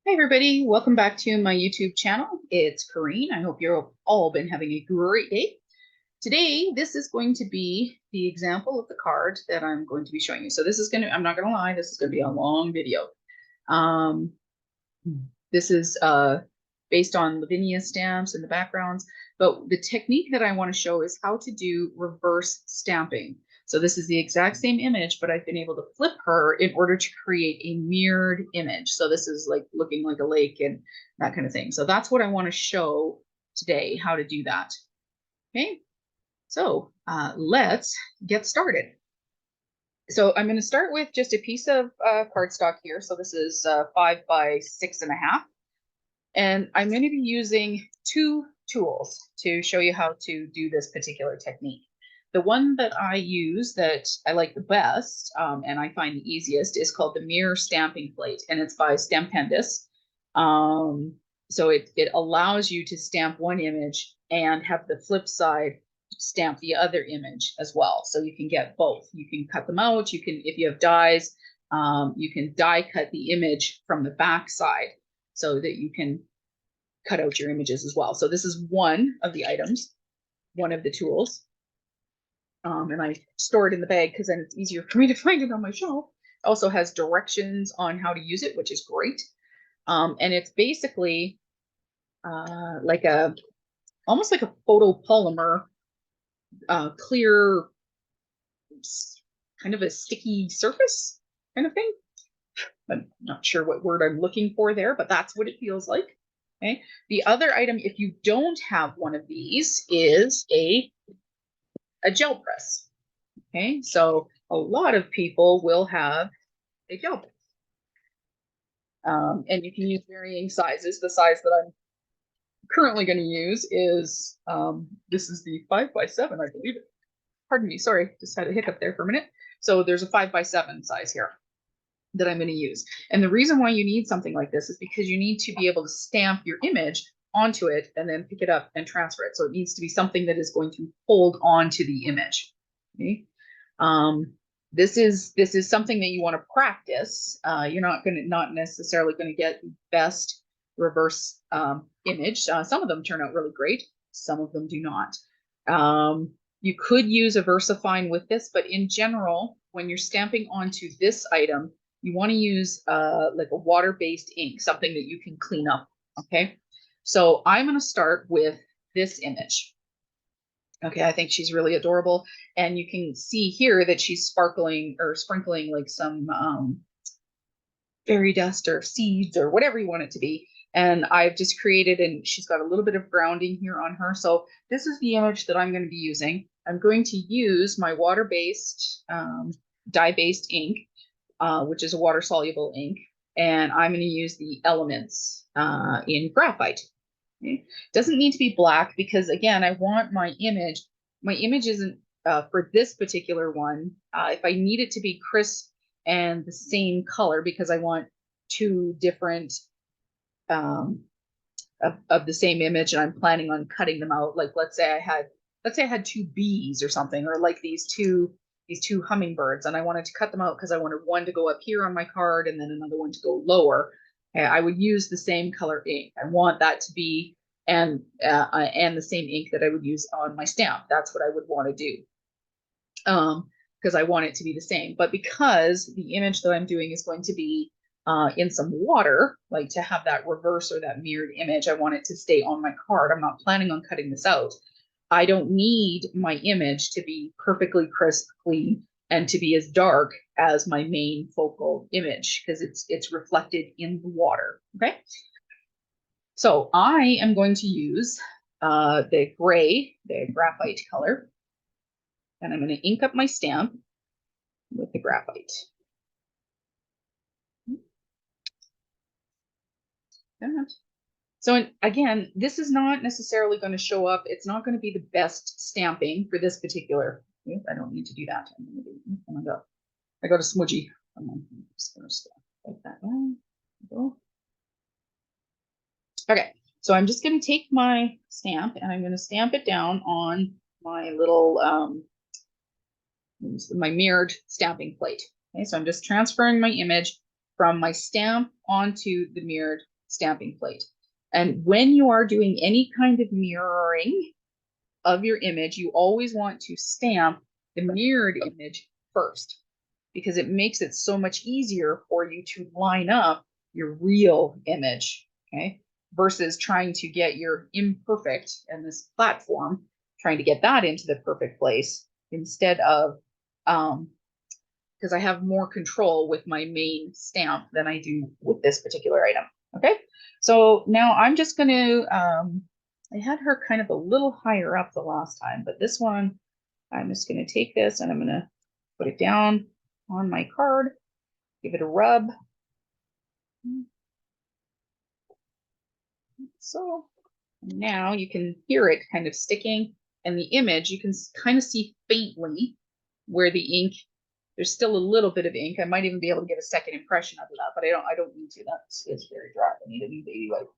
Hi everybody, welcome back to my YouTube channel. It's Corrine. I hope you've all been having a great day. Today, this is going to be the example of the card that I'm going to be showing you. So this is I'm not gonna lie, this is gonna be a long video. Um, this is based on Lavinia stamps and the backgrounds, but the technique that I want to show is how to do reverse stamping. So this is the exact same image, but I've been able to flip her in order to create a mirrored image. So this is like looking like a lake and that kind of thing. So that's what I want to show today, how to do that. Okay, so let's get started. So I'm going to start with just a piece of cardstock here. So this is 5 by 6.5. And I'm going to be using two tools to show you how to do this particular technique. The one that I use that I like the best and I find the easiest is called the mirror stamping plate, and it's by Stampendous. So it allows you to stamp one image and have the flip side stamp the other image as well. So you can get both. You can cut them out. You can, if you have dies, you can die cut the image from the back side so that you can cut out your images as well. So this is one of the items, one of the tools. And I store it in the bag because then it's easier for me to find it on my shelf. It also has directions on how to use it, which is great. And it's basically like almost like a photopolymer, clear, kind of a sticky surface kind of thing. I'm not sure what word I'm looking for there, but that's what it feels like. Okay. The other item, if you don't have one of these, is a gel press. Okay. So a lot of people will have a gel press. And you can use varying sizes. The size that I'm currently going to use is, this is the 5 by 7, I believe. Pardon me. Sorry. Just had a hiccup there for a minute. So there's a 5 by 7 size here that I'm going to use. And the reason why you need something like this is because you need to be able to stamp your image onto it and then pick it up and transfer it. So it needs to be something that is going to hold on to the image. Okay. This is something that you want to practice. You're not necessarily going to get the best reverse image. Some of them turn out really great. Some of them do not. You could use a VersaFine with this, but in general, when you're stamping onto this item, you want to use like a water-based ink, something that you can clean up, okay? So I'm going to start with this image. Okay, I think she's really adorable. And you can see here that she's sparkling or sprinkling like some fairy dust or seeds or whatever you want it to be. And I've just created, and she's got a little bit of grounding here on her. So this is the image that I'm going to be using. I'm going to use my water-based, dye-based ink, which is a water-soluble ink. And I'm going to use the elements in graphite. Okay. Doesn't need to be black because, again, I want my image isn't, for this particular one, if I need it to be crisp and the same color, because I want two different of the same image, and I'm planning on cutting them out. Like let's say I had two bees or something, or like these two hummingbirds, and I wanted to cut them out because I wanted one to go up here on my card and then another one to go lower. I would use the same color ink. I want that to be and the same ink that I would use on my stamp. That's what I would want to do. Because I want it to be the same. But because the image that I'm doing is going to be in some water, like to have that reverse or that mirrored image, I want it to stay on my card. I'm not planning on cutting this out. I don't need my image to be perfectly crisp, clean, and to be as dark as my main focal image because it's reflected in the water. Okay. So I am going to use the gray, the graphite color, and I'm going to ink up my stamp with the graphite. So again, this is not necessarily going to show up. It's not going to be the best stamping for this particular. I don't need to do that. Oh my God. I got a smudgy. I'm just going to stamp like that. Okay, so I'm just going to take my stamp and I'm going to stamp it down on my little, my mirrored stamping plate. Okay, so I'm just transferring my image from my stamp onto the mirrored stamping plate. And when you are doing any kind of mirroring of your image, you always want to stamp the mirrored image first, because it makes it so much easier for you to line up your real image, okay? Versus trying to get your imperfect and this platform, trying to get that into the perfect place instead of, because I have more control with my main stamp than I do with this particular item, okay? So now I'm just gonna, I had her kind of a little higher up the last time, but this one, I'm just gonna take this and I'm gonna put it down on my card, give it a rub. So now you can hear it kind of sticking, and the image, you can kind of see faintly where the ink, there's still a little bit of ink. I might even be able to get a second impression of that, but I don't need to. It's very dry. I need a new baby wipe.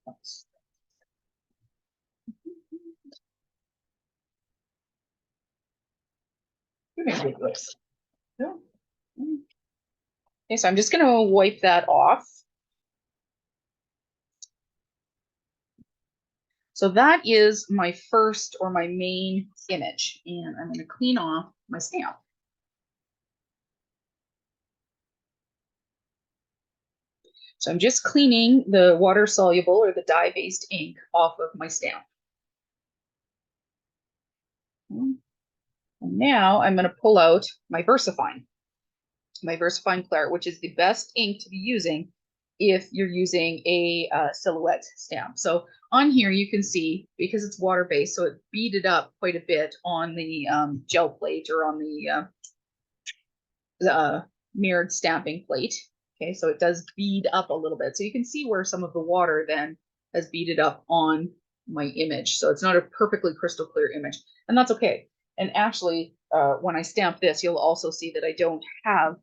Okay, so I'm just going to wipe that off. So that is my first or my main image, and I'm going to clean off my stamp. So I'm just cleaning the water soluble or the dye-based ink off of my stamp. And now I'm going to pull out my VersaFine Claret, which is the best ink to be using if you're using a silhouette stamp. So on here you can see, because it's water-based, so it beaded up quite a bit on the gel plate or on the mirrored stamping plate. Okay, so it does bead up a little bit. So you can see where some of the water then has beaded up on my image. So it's not a perfectly crystal clear image, and that's okay. And actually, when I stamp this, you'll also see that I don't have,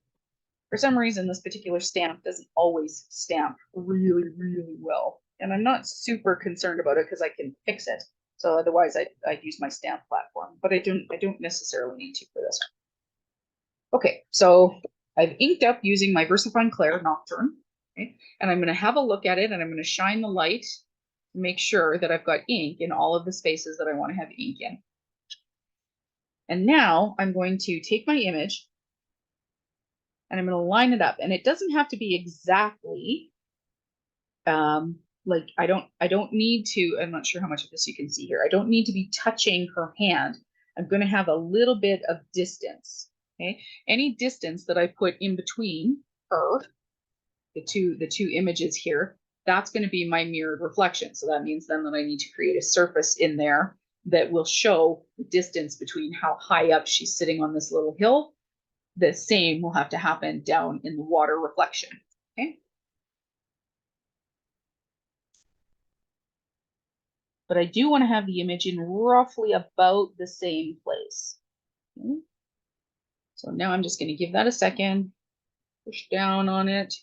for some reason, this particular stamp doesn't always stamp really, really well. And I'm not super concerned about it because I can fix it. So otherwise I'd use my stamp platform, but I don't necessarily need to for this one. Okay, so I've inked up using my VersaFine Claret Nocturne, okay? And I'm going to have a look at it, and I'm going to shine the light to make sure that I've got ink in all of the spaces that I want to have ink in. And now I'm going to take my image and I'm going to line it up, and it doesn't have to be exactly like I don't need to, I'm not sure how much of this you can see here. I don't need to be touching her hand. I'm going to have a little bit of distance. Okay, any distance that I put in between her, the two images here, that's going to be my mirrored reflection. So that means then that I need to create a surface in there that will show the distance between how high up she's sitting on this little hill. The same will have to happen down in the water reflection. Okay. But I do want to have the image in roughly about the same place. Okay. So now I'm just going to give that a second, push down on it,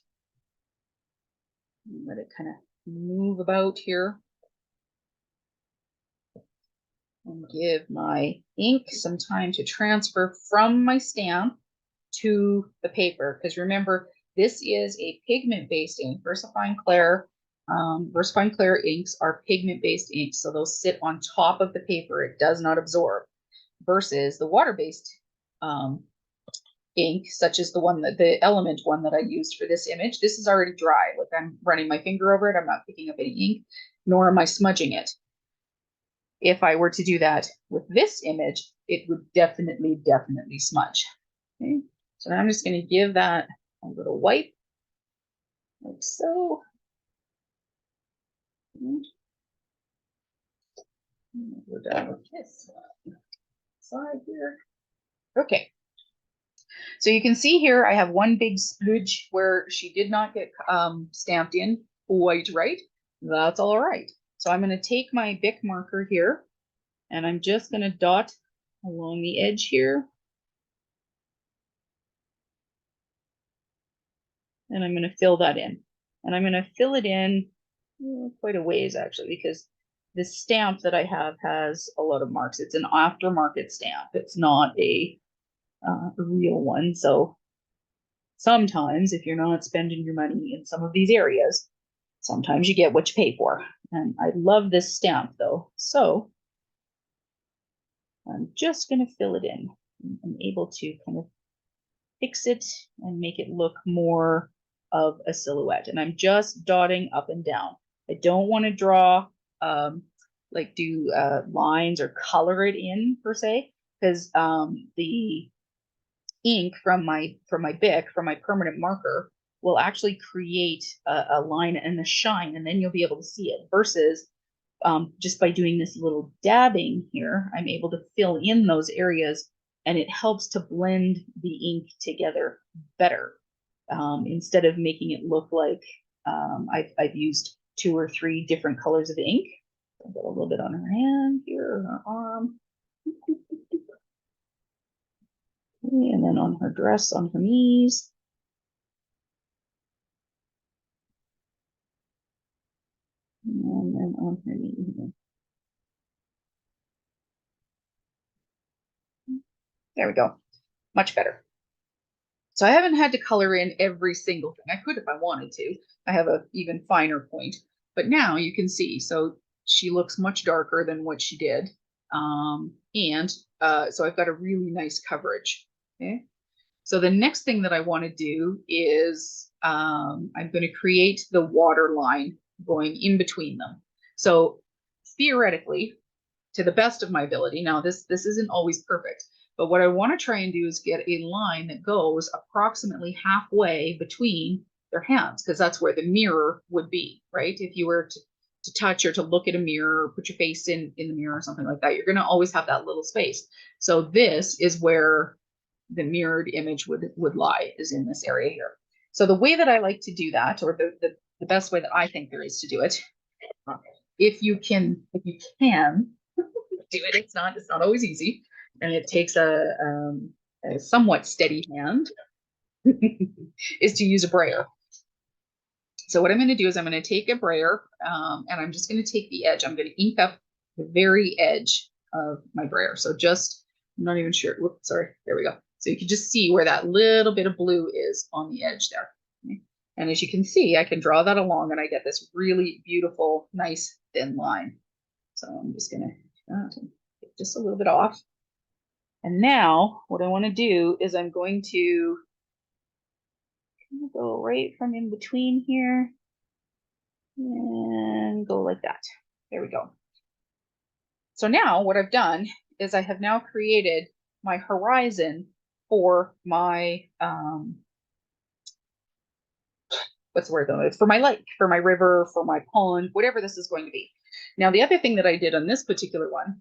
and let it kind of move about here. And give my ink some time to transfer from my stamp to the paper. Because remember, this is a pigment-based ink. VersaFine Claret inks are pigment-based inks, so they'll sit on top of the paper. It does not absorb. Versus the water-based ink, such as the element one that I used for this image. This is already dry. Like, I'm running my finger over it. I'm not picking up any ink, nor am I smudging it. If I were to do that with this image, it would definitely smudge. Okay, so now I'm just going to give that a little wipe, like so. We're done with this side here. Okay, so you can see here I have one big splooge where she did not get stamped in quite right. That's all right. So I'm going to take my Bic marker here, and I'm just going to dot along the edge here. And I'm going to fill that in. And I'm going to fill it in quite a ways, actually, because the stamp that I have has a lot of marks. It's an aftermarket stamp. It's not a real one. So sometimes if you're not spending your money in some of these areas, Sometimes you get what you pay for. And I love this stamp though. So I'm just going to fill it in. I'm able to kind of fix it and make it look more of a silhouette. And I'm just dotting up and down. I don't want to draw, like do lines or color it in per se, because the ink from my Bic, from my permanent marker, will actually create a line and a shine, and then you'll be able to see it. Versus just by doing this little dabbing here, I'm able to fill in those areas, and it helps to blend the ink together better. Instead of making it look like I've used 2 or 3 different colors of ink. I've got a little bit on her hand here, her arm. And then on her dress, on her knees. And then on her knee. There we go. Much better. So I haven't had to color in every single thing. I could if I wanted to. I have a even finer point. But now you can see. So she looks much darker than what she did. So I've got a really nice coverage. Okay. So the next thing that I want to do is I'm going to create the water line going in between them. So theoretically, to the best of my ability, now this isn't always perfect, but what I want to try and do is get a line that goes approximately halfway between their hands, because that's where the mirror would be, right? If you were to touch or to look at a mirror or put your face in the mirror or something like that, you're going to always have that little space. So this is where the mirrored image would lie, is in this area here. So the way that I like to do that, or the best way that I think there is to do it, if you can do it, it's not always easy, and it takes a somewhat steady hand, is to use a brayer. So what I'm going to do is I'm going to take a brayer, and I'm just going to take the edge. I'm going to ink up the very edge of my brayer. So just, I'm not even sure. Whoops, sorry. There we go. So you can just see where that little bit of blue is on the edge there. Okay. And as you can see, I can draw that along and I get this really beautiful, nice thin line. So I'm just going to take just a little bit off. And now what I want to do is I'm going to go right from in between here and go like that. There we go. So now what I've done is I have now created my horizon for my, what's the word though? It's for my lake, for my river, for my pond, whatever this is going to be. Now, the other thing that I did on this particular one,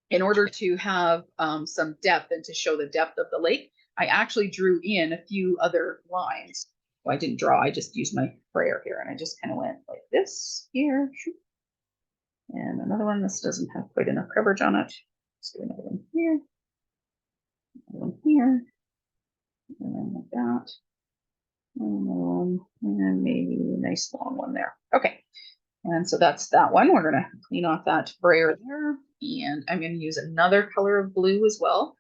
in order to have some depth and to show the depth of the lake, I actually drew in a few other lines. Well, I didn't draw, I just used my brayer here, and I just kind of went like this here. And another one, this doesn't have quite enough coverage on it. Let's do another one here. Another one here. And then like that. And another one, and maybe a nice long one there. Okay. And so that's that one. We're going to clean off that brayer there. And I'm going to use another color of blue as well,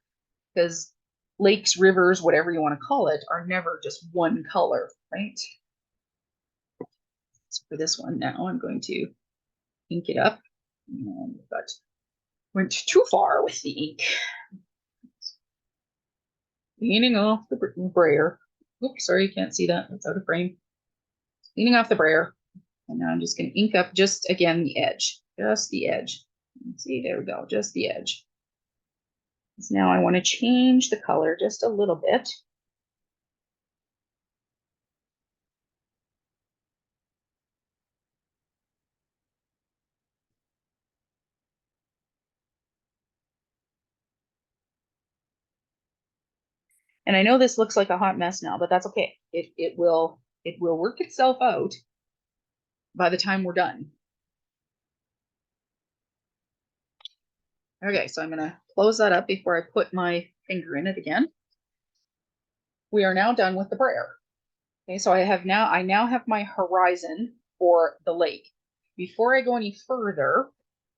because lakes, rivers, whatever you want to call it, are never just one color, right? So for this one now, I'm going to ink it up. And but went too far with the ink. Cleaning off the brayer. Oops, sorry, you can't see that. It's out of frame. Cleaning off the brayer. And now I'm just going to ink up just, again, the edge. Just the edge. See, there we go. Just the edge. So now I want to change the color just a little bit. And I know this looks like a hot mess now, but that's okay. It will work itself out by the time we're done. Okay, so I'm going to close that up before I put my finger in it again. We are now done with the brayer. Okay, so I now have my horizon for the lake. Before I go any further,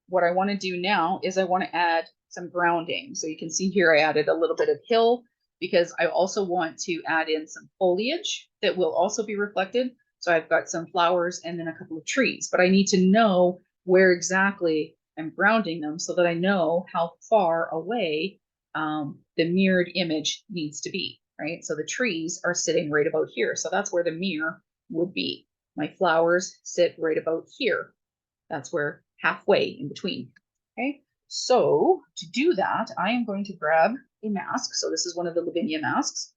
what I want to do now is I want to add some grounding. So you can see here I added a little bit of hill, because I also want to add in some foliage that will also be reflected. So I've got some flowers and then a couple of trees, but I need to know where exactly I'm grounding them so that I know how far away the mirrored image needs to be, right? So the trees are sitting right about here. So that's where the mirror would be. My flowers sit right about here. That's where halfway in between. Okay, so to do that, I am going to grab a mask. So this is one of the Lavinia masks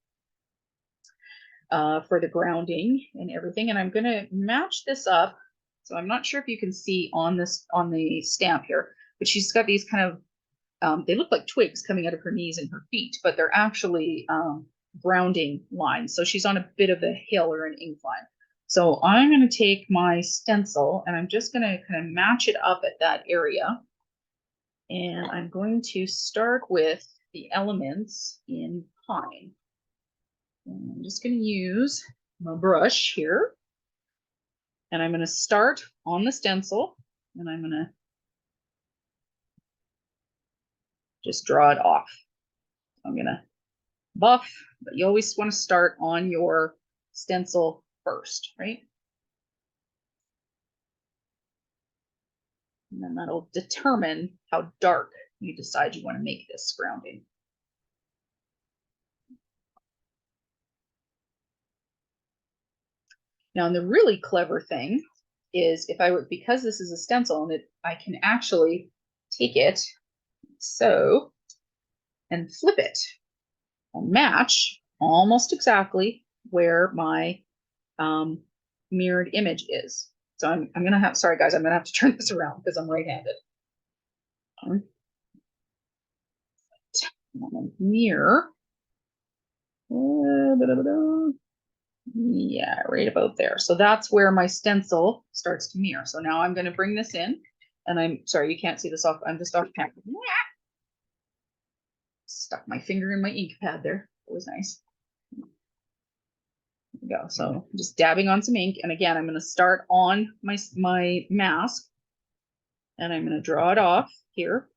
for the grounding and everything. And I'm going to match this up. So I'm not sure if you can see on this, on the stamp here, but she's got these kind of, they look like twigs coming out of her knees and her feet, but they're actually grounding lines. So she's on a bit of a hill or an incline. So I'm going to take my stencil and I'm just going to kind of match it up at that area. And I'm going to start with the elements in pine. And I'm just going to use my brush here. And I'm going to start on the stencil and I'm going to just draw it off. I'm going to buff, but you always want to start on your stencil first, right? And then that'll determine how dark you decide you want to make this grounding. Now, and the really clever thing is if I would, because this is a stencil and I can actually take it so and flip it and match almost exactly where my mirrored image is. So I'm going to have, sorry guys, I'm going to have to turn this around because I'm right-handed. Mirror. Yeah, right about there. So that's where my stencil starts to mirror. So now I'm going to bring this in and I'm sorry, you can't see this off. I'm just off camera. Stuck my finger in my ink pad there. It was nice. There we go. So I'm just dabbing on some ink. And again, I'm going to start on my mask and I'm going to draw it off here.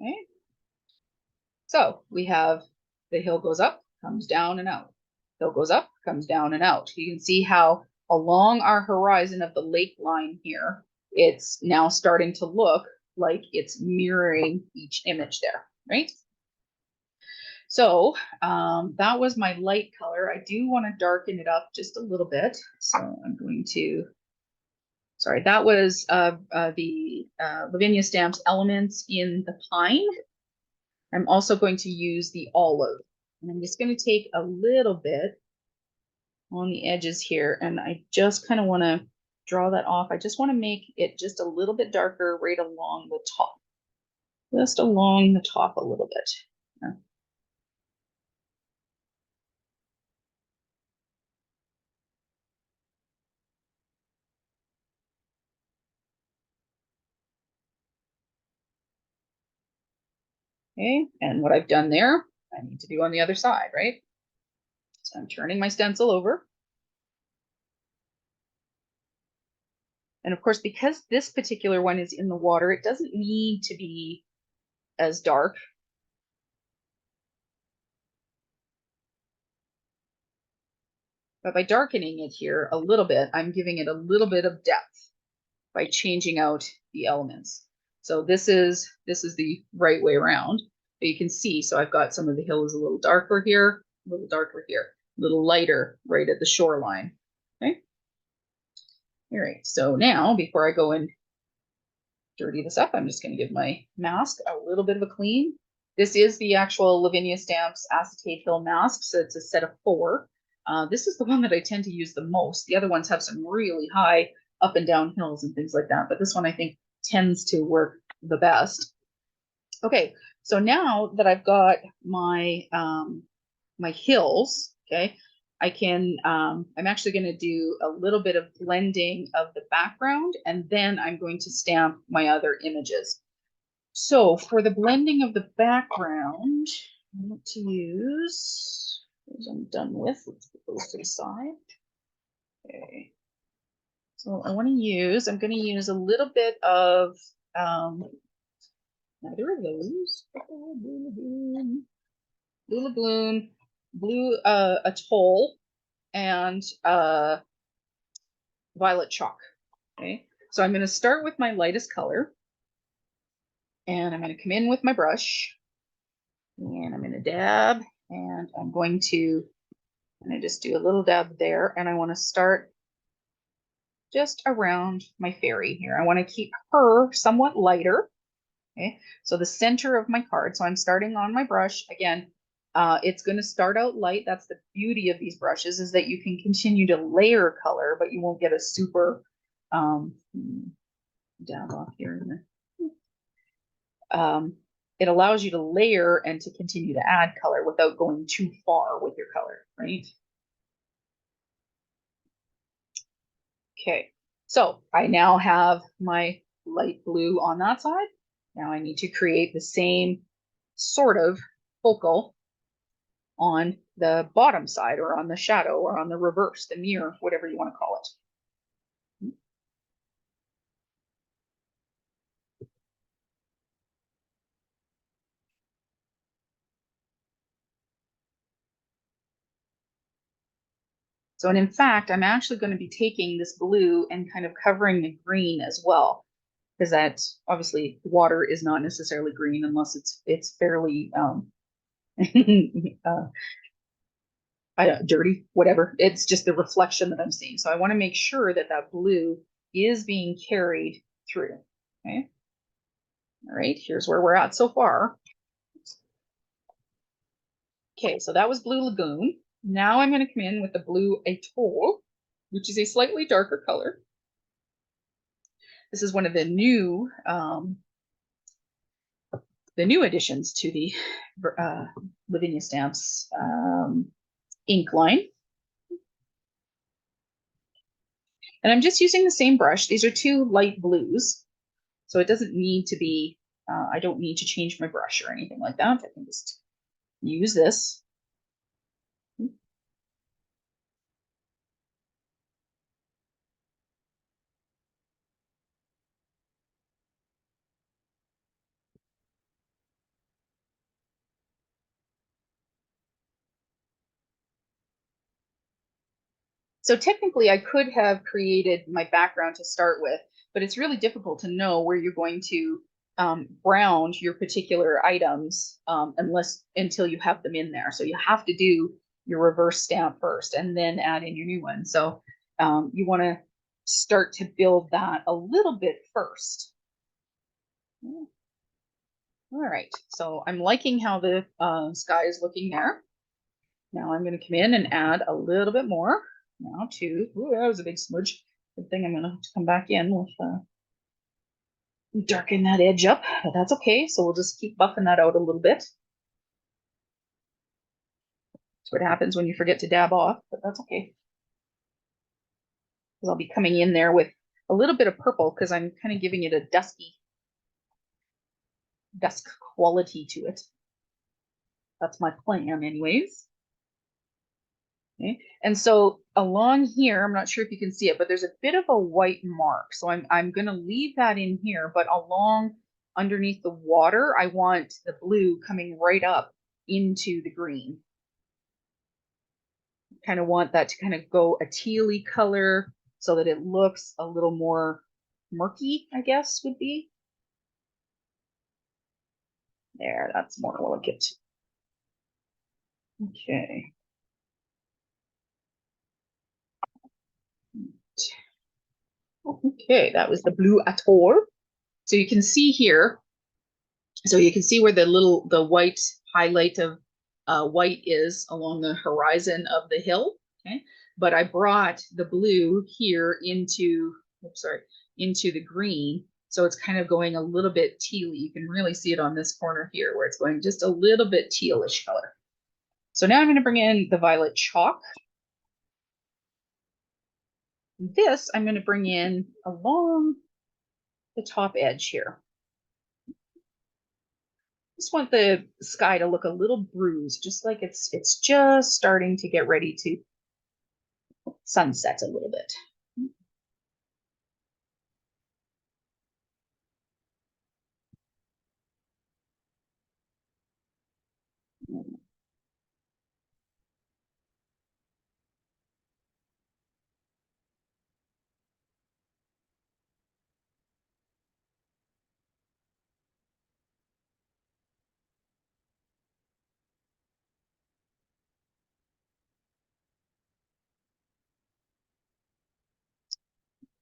Okay. So we have the hill goes up, comes down and out. Hill goes up, comes down and out. You can see how along our horizon of the lake line here, it's now starting to look like it's mirroring each image there, right? So that was my light color. I do want to darken it up just a little bit. So I'm going to, sorry, that was the Lavinia Stamps Elements in the Pine. I'm also going to use the olive. And I'm just going to take a little bit on the edges here. And I just kind of want to draw that off. I just want to make it just a little bit darker right along the top. Just along the top a little bit. Yeah. Okay, and what I've done there, I need to do on the other side, right? So I'm turning my stencil over. And of course, because this particular one is in the water, it doesn't need to be as dark. But by darkening it here a little bit, I'm giving it a little bit of depth by changing out the elements. So this is the right way around. But you can see, so I've got some of the hill is a little darker here, a little darker here, a little lighter right at the shoreline. Okay. All right, so now before I go and dirty this up, I'm just going to give my mask a little bit of a clean. This is the actual Lavinia Stamps Acetate Hill mask, so it's a set of 4. This is the one that I tend to use the most. The other ones have some really high up and down hills and things like that, but this one I think tends to work the best. Okay, so now that I've got my my hills, okay, I can, I'm actually going to do a little bit of blending of the background, and then I'm going to stamp my other images. So for the blending of the background, I want to use, as I'm done with, let's put those to the side. Okay. So I'm going to use a little bit of neither of those. Blue Lagoon, Blue Atoll, and Violet Chalk. Okay, so I'm going to start with my lightest color, and I'm going to come in with my brush, and I'm going to dab, and I'm going to just do a little dab there, and I want to start just around my fairy here. I want to keep her somewhat lighter. Okay, so the center of my card. So I'm starting on my brush again. It's going to start out light. That's the beauty of these brushes, is that you can continue to layer color, but you won't get a super dab off here. It allows you to layer and to continue to add color without going too far with your color, right? Okay, so I now have my light blue on that side. Now I need to create the same sort of focal on the bottom side, or on the shadow, or on the reverse, the mirror, whatever you want to call it. So, and in fact, I'm actually going to be taking this blue and kind of covering the green as well, because that's obviously water is not necessarily green unless it's fairly uh, dirty, whatever. It's just the reflection that I'm seeing. So I want to make sure that that blue is being carried through. Okay. All right. Here's where we're at so far. Okay, so that was Blue Lagoon. Now I'm going to come in with the Blue Atoll, which is a slightly darker color. This is one of the new additions to the Lavinia Stamps ink line. And I'm just using the same brush. These are two light blues, so it doesn't need to be, I don't need to change my brush or anything like that. I can just use this. So technically I could have created my background to start with, but it's really difficult to know where you're going to ground your particular items until you have them in there. So you have to do your reverse stamp first and then add in your new one. So you want to start to build that a little bit first. All right, so I'm liking how the sky is looking there. Now I'm going to come in and add a little bit more. Now to, ooh, that was a big smudge. Good thing I'm going to have to come back in with darken that edge up, but that's okay. So we'll just keep buffing that out a little bit. That's what happens when you forget to dab off, but that's okay. Because I'll be coming in there with a little bit of purple because I'm kind of giving it a dusky, dusk quality to it. That's my plan anyways. Okay. And so along here, I'm not sure if you can see it, but there's a bit of a white mark. So I'm going to leave that in here, but along underneath the water, I want the blue coming right up into the green. Kind of want that to kind of go a tealy color so that it looks a little more murky, I guess would be. There, that's more like it. Okay. Okay, that was the Blue Atoll. So you can see here, so you can see where the white highlight of white is along the horizon of the hill. Okay, but I brought the blue here into, oops, sorry, into the green. So it's kind of going a little bit tealy. You can really see it on this corner here where it's going just a little bit tealish color. So now I'm going to bring in the Violet Chalk. This I'm going to bring in along the top edge here. Just want the sky to look a little bruised, just like it's just starting to get ready to sunsets a little bit.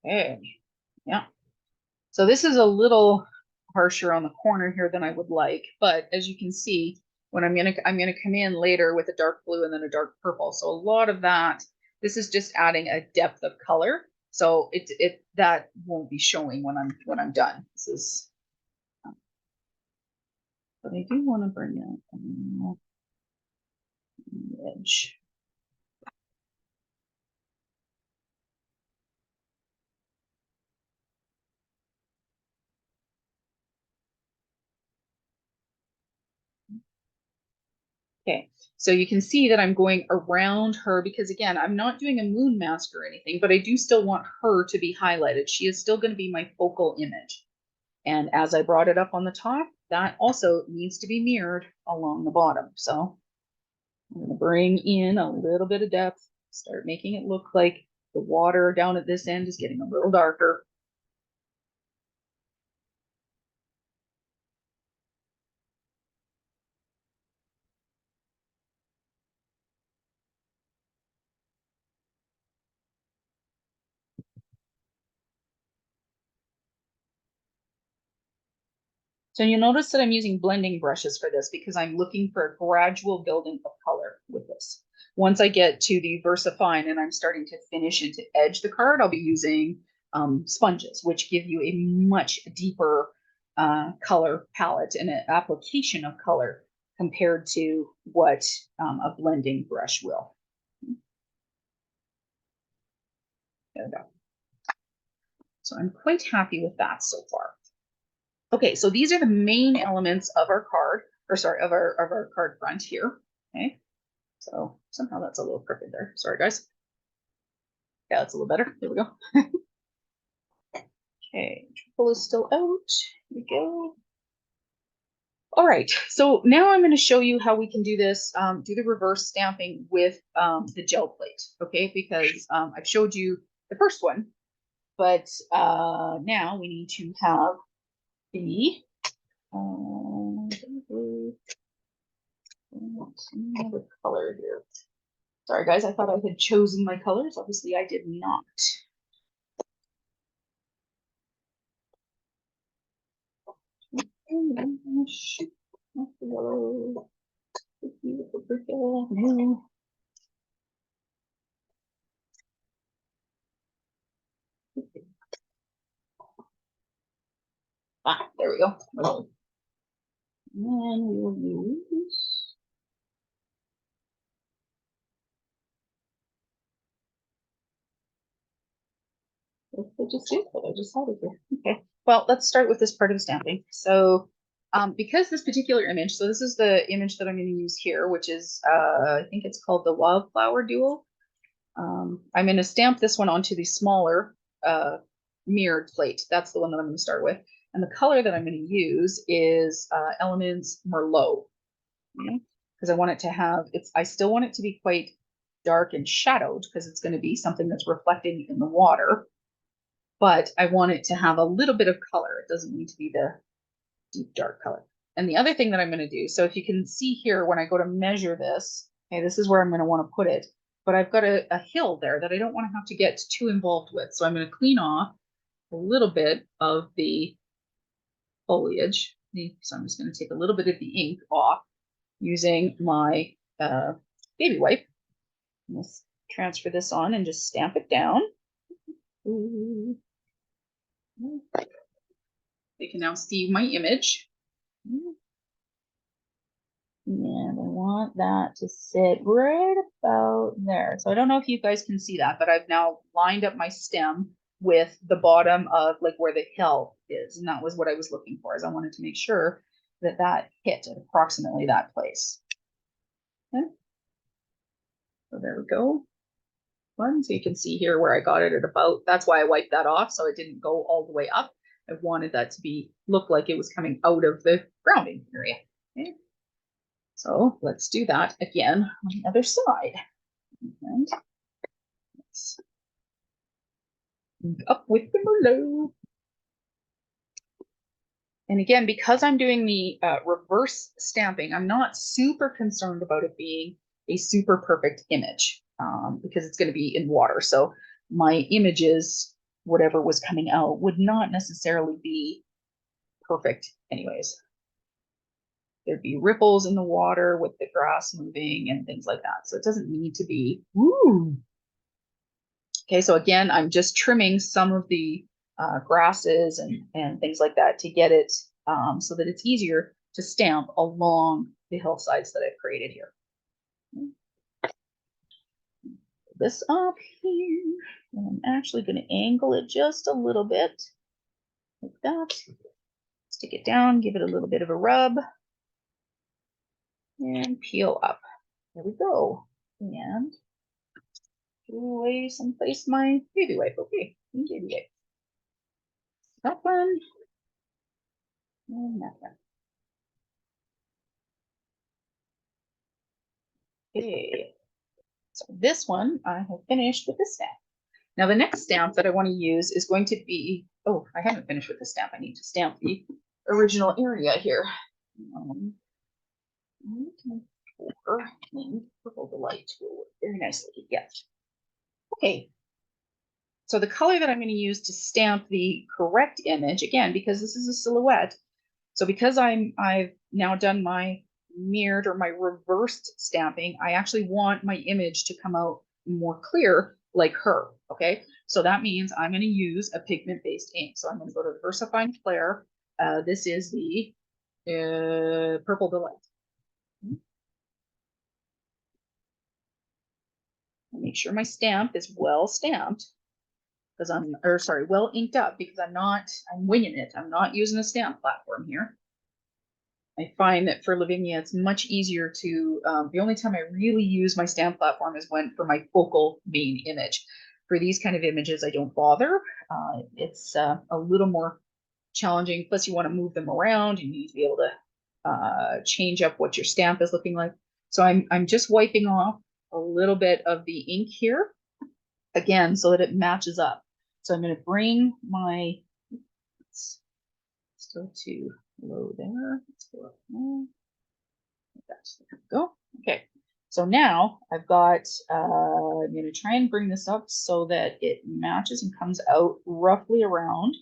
Okay, yeah. So this is a little harsher on the corner here than I would like, but as you can see, when I'm gonna come in later with a dark blue and then a dark purple. So a lot of that, this is just adding a depth of color. So it that won't be showing when I'm done. This is, but I do want to bring it on the edge. Okay, so you can see that I'm going around her because again, I'm not doing a moon mask or anything, but I do still want her to be highlighted. She is still going to be my focal image. And as I brought it up on the top, that also needs to be mirrored along the bottom. So I'm going to bring in a little bit of depth, start making it look like the water down at this end is getting a little darker. So you'll notice that I'm using blending brushes for this because I'm looking for a gradual building of color with this. Once I get to the VersaFine and I'm starting to finish and to edge the card, I'll be using sponges, which give you a much deeper color palette and an application of color compared to what a blending brush will. There we go. So I'm quite happy with that so far. Okay, so these are the main elements of our card, or sorry, of our card front here. Okay, so somehow that's a little crooked there. Sorry, guys. Yeah, that's a little better. There we go. Okay, triple is still out. Here we go. All right, so now I'm going to show you how we can do this, do the reverse stamping with the gel plate, okay? Because I've showed you the first one, but now we need to have the another color here. Sorry, guys, I thought I had chosen my colors. Obviously, I did not. Ah, there we go. And then we will use. What did I just do? What I just had it here. Okay. Well, let's start with this part of the stamping. So, because this particular image, so this is the image that I'm going to use here, which is, I think it's called the Wildflower Duo. I'm going to stamp this one onto the smaller mirrored plate. That's the one that I'm going to start with. And the color that I'm going to use is Elements Merlot. Because I want it to have, I still want it to be quite dark and shadowed because it's going to be something that's reflecting in the water. But I want it to have a little bit of color. It doesn't need to be the deep dark color. And the other thing that I'm going to do, so if you can see here when I go to measure this, okay, this is where I'm going to want to put it. But I've got a hill there that I don't want to have to get too involved with. So I'm going to clean off a little bit of the foliage. So I'm just going to take a little bit of the ink off using my baby wipe. Let's transfer this on and just stamp it down. You can now see my image. And I want that to sit right about there. So I don't know if you guys can see that, but I've now lined up my stem with the bottom of like where the hill is. And that was what I was looking for, is I wanted to make sure that that hit at approximately that place. Okay. So there we go. one. So you can see here where I got it at about, that's why I wiped that off, so it didn't go all the way up. I wanted that to be, look like it was coming out of the grounding area. Okay. So let's do that again on the other side. And let's move up with the Merlot. And again, because I'm doing the reverse stamping, I'm not super concerned about it being a super perfect image because it's going to be in water. So my images, whatever was coming out, would not necessarily be perfect anyways. There'd be ripples in the water with the grass moving and things like that. So it doesn't need to be, woo. Okay, so again, I'm just trimming some of the grasses and things like that to get it so that it's easier to stamp along the hillsides that I've created here. This up here, and I'm actually going to angle it just a little bit like that. Stick it down, give it a little bit of a rub, and peel up. There we go. And throw away someplace my baby wipe. Okay, baby wipe. That one. And that one. Okay. So this one I have finished with the stamp. Now the next stamp that I want to use is going to be, oh, I haven't finished with the stamp. I need to stamp the original area here. Purple Delight will work very nicely. Yes. Okay. So the color that I'm going to use to stamp the correct image, again, because this is a silhouette. So because I've now done my mirrored or my reversed stamping, I actually want my image to come out more clear like her. Okay. So that means I'm going to use a pigment-based ink. So I'm going to go to VersaFine Flare. This is the Purple Delight. Make sure my stamp is well stamped because well inked up because I'm winging it. I'm not using a stamp platform here. I find that for Lavinia, it's much easier to, the only time I really use my stamp platform is for my focal main image. For these kind of images, I don't bother. It's a little more challenging. Plus you want to move them around. You need to be able to change up what your stamp is looking like. So I'm just wiping off a little bit of the ink here again, so that it matches up. So I'm going to bring my, still too low there. Let's go up there. There we go. Okay. So now I've got, I'm going to try and bring this up so that it matches and comes out roughly around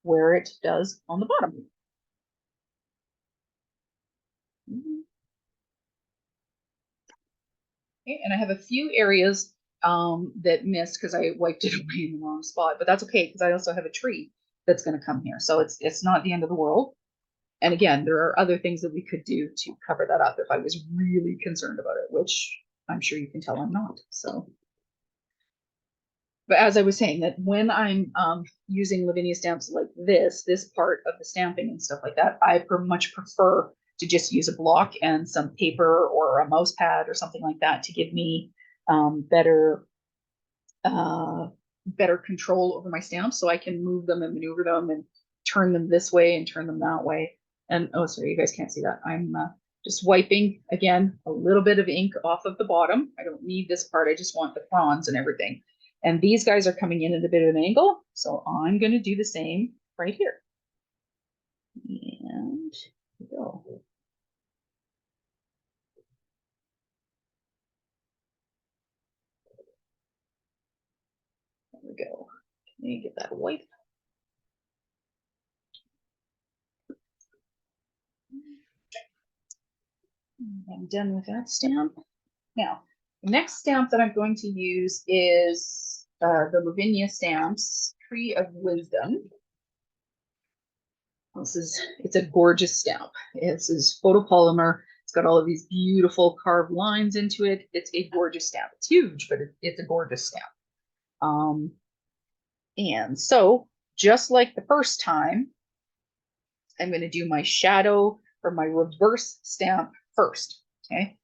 where it does on the bottom. Okay, and I have a few areas that missed because I wiped it away in the wrong spot, but that's okay because I also have a tree that's going to come here. So it's not the end of the world. And again, there are other things that we could do to cover that up if I was really concerned about it, which I'm sure you can tell I'm not. So, but as I was saying, that when I'm using Lavinia stamps like this part of the stamping and stuff like that, I much prefer to just use a block and some paper or a mouse pad or something like that to give me better control over my stamps, so I can move them and maneuver them and turn them this way and turn them that way. And oh, sorry, you guys can't see that. I'm just wiping again a little bit of ink off of the bottom. I don't need this part. I just want the fronds and everything. And these guys are coming in at a bit of an angle, so I'm going to do the same right here. And here we go. There we go. Let me get that wipe. I'm done with that stamp. Now, the next stamp that I'm going to use is the Lavinia stamps, Tree of Wisdom. It's a gorgeous stamp. This is photopolymer. It's got all of these beautiful carved lines into it. It's a gorgeous stamp. It's huge, but it's a gorgeous stamp. And so, just like the first time, I'm going to do my shadow or my reverse stamp first. Okay.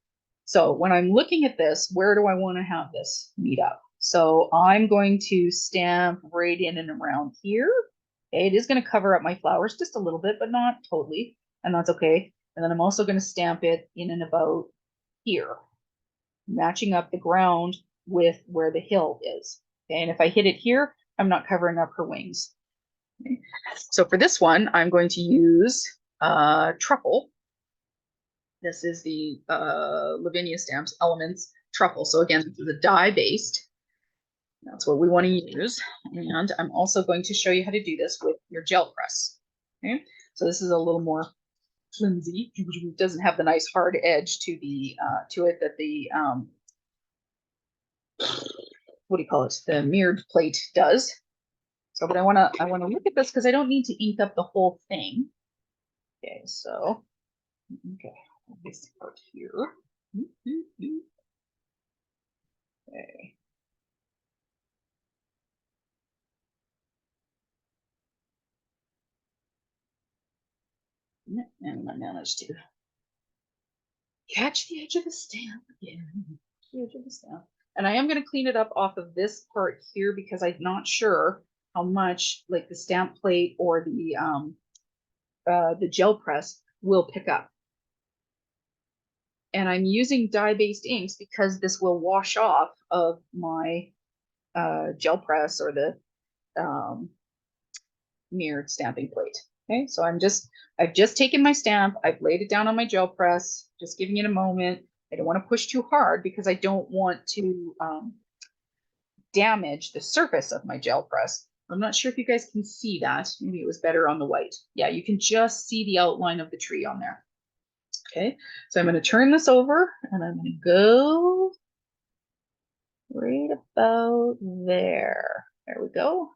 So when I'm looking at this, where do I want to have this meet up? So I'm going to stamp right in and around here. Okay, it is going to cover up my flowers just a little bit, but not totally, and that's okay. And then I'm also going to stamp it in and about here, matching up the ground with where the hill is. Okay, and if I hit it here, I'm not covering up her wings. Okay. So for this one, I'm going to use truffle. This is the Lavinia Stamps Elements Truffle. So again, this is a dye-based. That's what we want to use. And I'm also going to show you how to do this with your gel press. Okay, so this is a little more flimsy. It doesn't have the nice hard edge to the to it that the what do you call it? The mirrored plate does. So, but I want to look at this because I don't need to ink up the whole thing. Okay, so okay, this part here. Okay. And I managed to catch the edge of the stamp again. The edge of the stamp. And I am going to clean it up off of this part here because I'm not sure how much like the stamp plate or the gel press will pick up. And I'm using dye-based inks because this will wash off of my gel press or the mirrored stamping plate. Okay, so I've just taken my stamp, I've laid it down on my gel press, just giving it a moment. I don't want to push too hard because I don't want to damage the surface of my gel press. I'm not sure if you guys can see that. Maybe it was better on the white. Yeah, you can just see the outline of the tree on there. Okay, so I'm going to turn this over and I'm going to go right about there. There we go.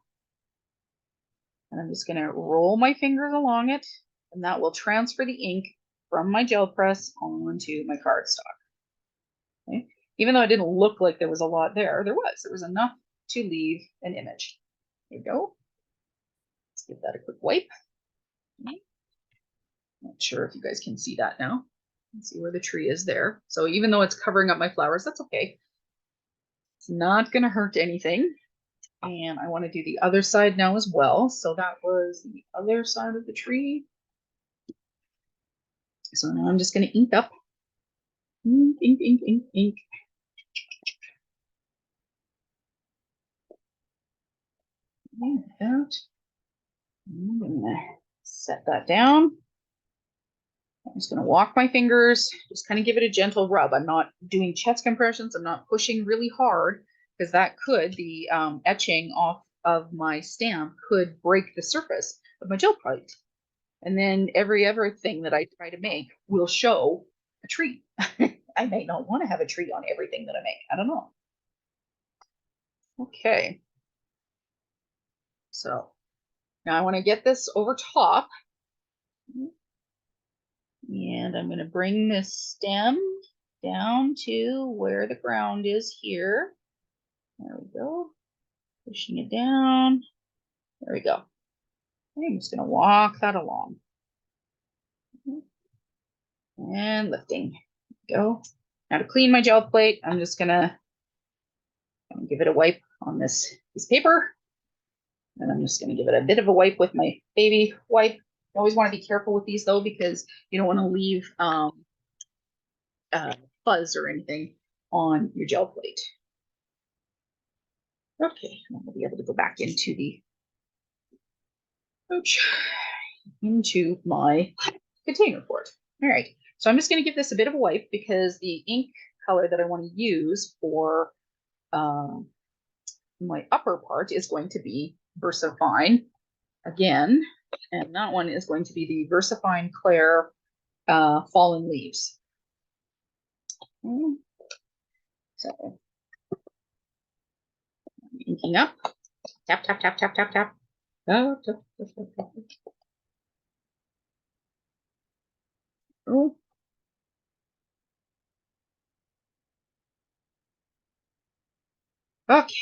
And I'm just going to roll my fingers along it, and that will transfer the ink from my gel press onto my cardstock. Okay. Even though it didn't look like there was a lot there, there was enough to leave an image. There you go. Let's give that a quick wipe. Okay. Not sure if you guys can see that now. Let's see where the tree is there. So even though it's covering up my flowers, that's okay. It's not going to hurt anything. And I want to do the other side now as well. So that was the other side of the tree. So now I'm just going to ink up. Ink, ink, ink, ink, ink. Like that. I'm going to set that down. I'm just going to walk my fingers, just kind of give it a gentle rub. I'm not doing chest compressions. I'm not pushing really hard because that could, the etching off of my stamp could break the surface of my gel plate. And then every other thing that I try to make will show a tree. I may not want to have a tree on everything that I make. I don't know. Okay. So now I want to get this over top. And I'm going to bring this stem down to where the ground is here. There we go. Pushing it down. There we go. I'm just going to walk that along. And lifting. Go. Now to clean my gel plate, I'm just going to give it a wipe on this piece of paper. And I'm just going to give it a bit of a wipe with my baby wipe. You always want to be careful with these though, because you don't want to leave fuzz or anything on your gel plate. Okay, and I'll be able to go back into the into my container for it. All right, so I'm just going to give this a bit of a wipe because the ink color that I want to use for my upper part is going to be VersaFine again, and that one is going to be the VersaFine Claire Fallen Leaves. So inking up, tap, tap, tap, tap, tap, tap. Oh, tap, tap, tap, tap. Oh. Okay.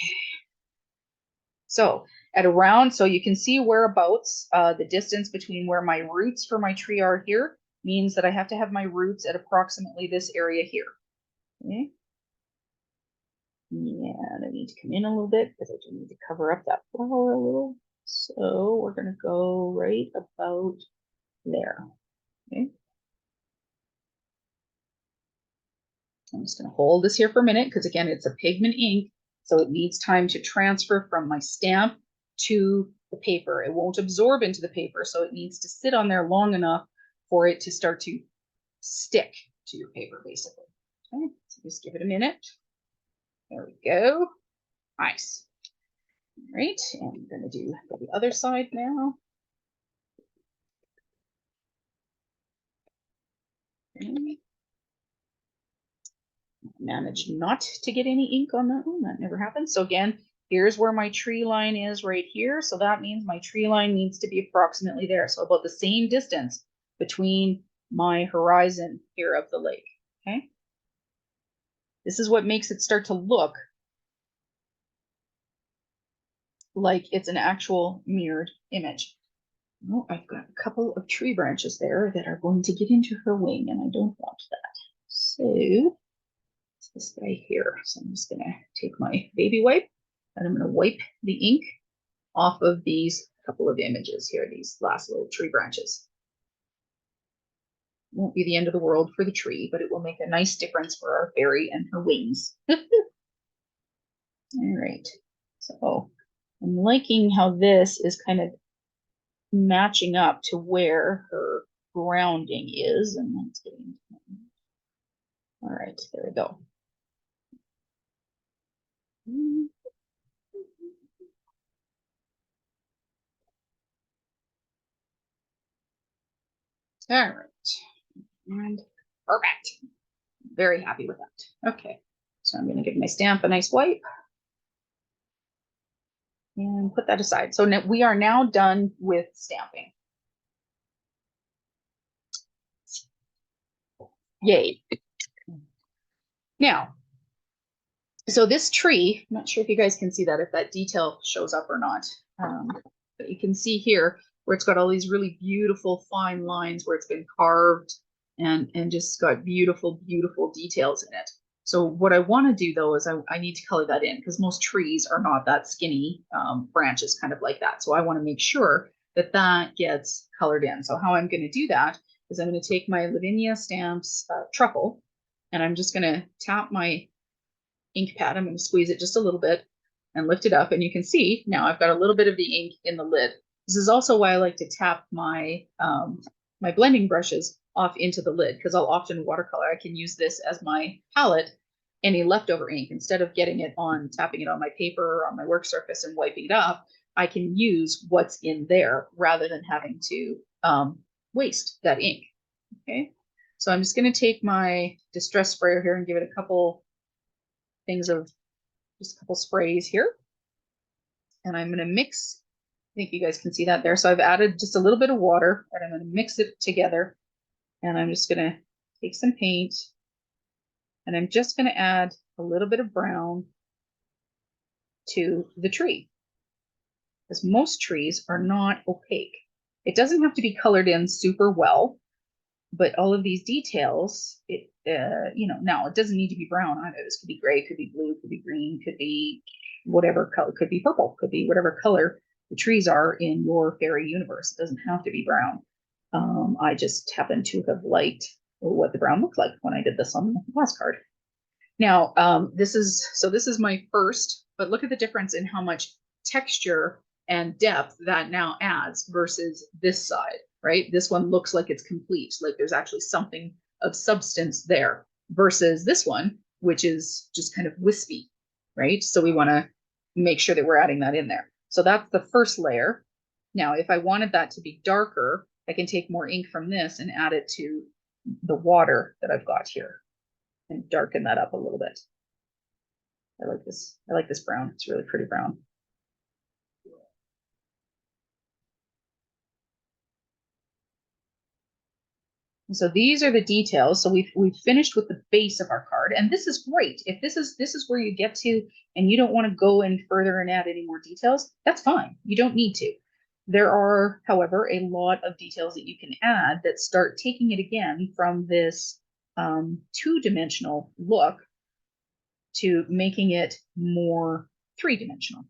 So at around, so you can see whereabouts the distance between where my roots for my tree are here means that I have to have my roots at approximately this area here. Okay. Yeah, and I need to come in a little bit because I do need to cover up that flower a little. So we're going to go right about there. Okay. I'm just going to hold this here for a minute because again, it's a pigment ink. So it needs time to transfer from my stamp to the paper. It won't absorb into the paper. So it needs to sit on there long enough for it to start to stick to your paper, basically. Okay, so just give it a minute. There we go. Nice. All right, and I'm going to do the other side now. Okay. Managed not to get any ink on that one. That never happens. So again, here's where my tree line is right here. So that means my tree line needs to be approximately there. So about the same distance between my horizon here of the lake. Okay. This is what makes it start to look like it's an actual mirrored image. Oh, I've got a couple of tree branches there that are going to get into her wing, and I don't want that. So it's this guy here. So I'm just going to take my baby wipe and I'm going to wipe the ink off of these couple of images here, these last little tree branches. Won't be the end of the world for the tree, but it will make a nice difference for our fairy and her wings. All right. So I'm liking how this is kind of matching up to where her grounding is. And that's getting, all right, there we go. All right, and perfect. Very happy with that. Okay, so I'm going to give my stamp a nice wipe and put that aside. So now we are now done with stamping. Yay. Now, so this tree, I'm not sure if you guys can see that, if that detail shows up or not. But you can see here where it's got all these really beautiful fine lines where it's been carved and just got beautiful, beautiful details in it. So what I want to do though is I need to color that in because most trees are not that skinny branches kind of like that. So I want to make sure that that gets colored in. So how I'm going to do that is I'm going to take my Lavinia Stamps truffle and I'm just going to tap my ink pad. I'm going to squeeze it just a little bit and lift it up. And you can see now I've got a little bit of the ink in the lid. This is also why I like to tap my, my blending brushes off into the lid because I'll often watercolor. I can use this as my palette, any leftover ink, instead of getting it on, tapping it on my paper or on my work surface and wiping it up, I can use what's in there rather than having to waste that ink. Okay, so I'm just going to take my distress sprayer here and give it a couple things of just a couple sprays here. And I'm going to mix, I think you guys can see that there. So I've added just a little bit of water and I'm going to mix it together. And I'm just going to take some paint and I'm just going to add a little bit of brown to the tree. Because most trees are not opaque. It doesn't have to be colored in super well, but all of these details, it now it doesn't need to be brown either. This could be gray, could be blue, could be green, could be whatever color, could be purple, could be whatever color the trees are in your fairy universe. It doesn't have to be brown. I just happen to have liked what the brown looked like when I did this on the last card. Now, this is my first, but look at the difference in how much texture and depth that now adds versus this side, right? This one looks like it's complete, like there's actually something of substance there versus this one, which is just kind of wispy, right? So we want to make sure that we're adding that in there. So that's the first layer. Now, if I wanted that to be darker, I can take more ink from this and add it to the water that I've got here and darken that up a little bit. I like this. I like this brown. It's really pretty brown. And so these are the details. So we've finished with the base of our card, and this is great. If this is where you get to, and you don't want to go any further and add any more details, that's fine. You don't need to. There are, however, a lot of details that you can add that start taking it again from this two-dimensional look to making it more three-dimensional.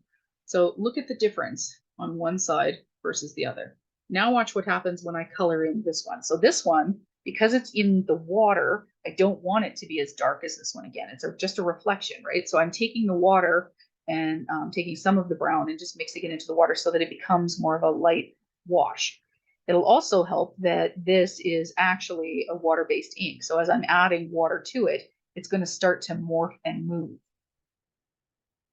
So look at the difference on one side versus the other. Now watch what happens when I color in this one. So this one, because it's in the water, I don't want it to be as dark as this one again. It's just a reflection, right? So I'm taking the water and taking some of the brown and just mixing it into the water so that it becomes more of a light wash. It'll also help that this is actually a water-based ink. So as I'm adding water to it, it's going to start to morph and move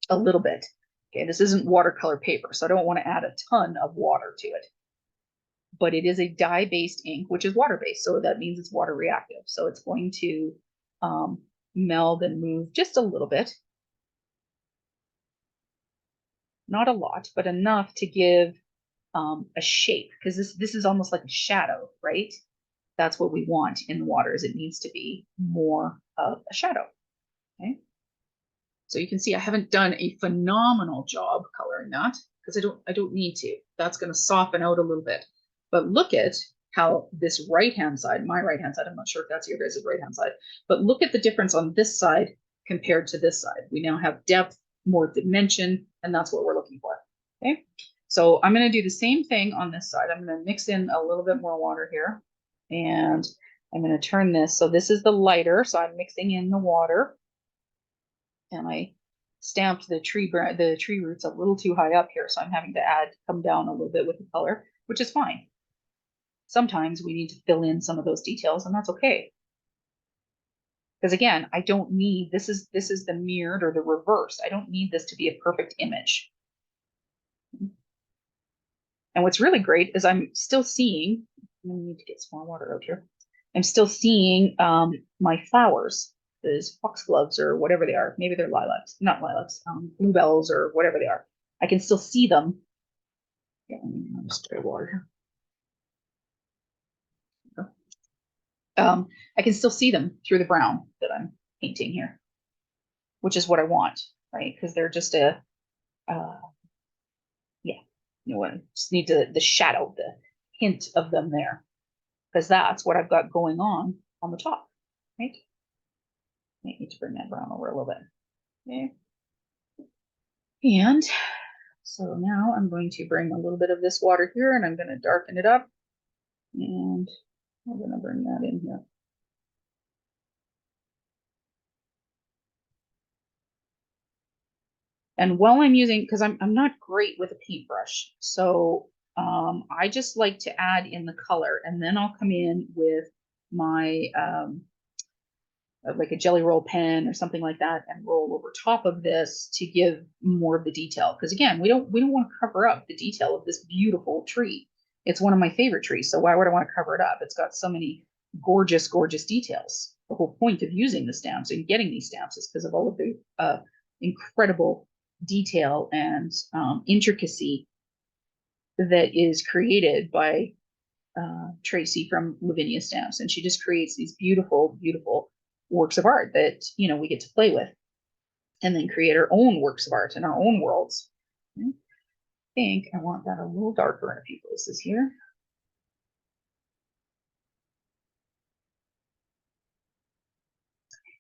a little bit. Okay, this isn't watercolor paper, so I don't want to add a ton of water to it. But it is a dye-based ink, which is water-based, so that means it's water reactive. So it's going to meld and move just a little bit. Not a lot, but enough to give a shape, because this is almost like a shadow, right? That's what we want in the water, is it needs to be more of a shadow. Okay. So you can see I haven't done a phenomenal job coloring that because I don't need to. That's going to soften out a little bit. But look at how this right-hand side, my right-hand side, I'm not sure if that's your guys' right-hand side, but look at the difference on this side compared to this side. We now have depth, more dimension, and that's what we're looking for. Okay. So I'm going to do the same thing on this side. I'm going to mix in a little bit more water here, and I'm going to turn this. So this is the lighter. So I'm mixing in the water, and I stamped the tree roots a little too high up here. So I'm having to come down a little bit with the color, which is fine. Sometimes we need to fill in some of those details, and that's okay. Because again, I don't need, this is the mirrored or the reverse. I don't need this to be a perfect image. And what's really great is I'm still seeing, I need to get some more water out here. I'm still seeing my flowers, those foxgloves or whatever they are. Maybe they're lilacs, not lilacs, bluebells or whatever they are. I can still see them. Yeah, I'll just spray water here. I can still see them through the brown that I'm painting here, which is what I want, right? Because they're just yeah, you know what? I just need the shadow, the hint of them there, because that's what I've got going on the top, right? I need to bring that brown over a little bit. Okay. And so now I'm going to bring a little bit of this water here, and I'm going to darken it up, and I'm going to bring that in here. And while I'm using, because I'm not great with a paintbrush, so I just like to add in the color, and then I'll come in with my like a jelly roll pen or something like that, and roll over top of this to give more of the detail. Because again, we don't want to cover up the detail of this beautiful tree. It's one of my favorite trees, so why would I want to cover it up? It's got so many gorgeous, gorgeous details. The whole point of using the stamps and getting these stamps is because of all of the incredible detail and intricacy that is created by Tracy from Lavinia Stamps. And she just creates these beautiful, beautiful works of art that, you know, we get to play with and then create our own works of art in our own worlds. I think I want that a little darker in a few places here.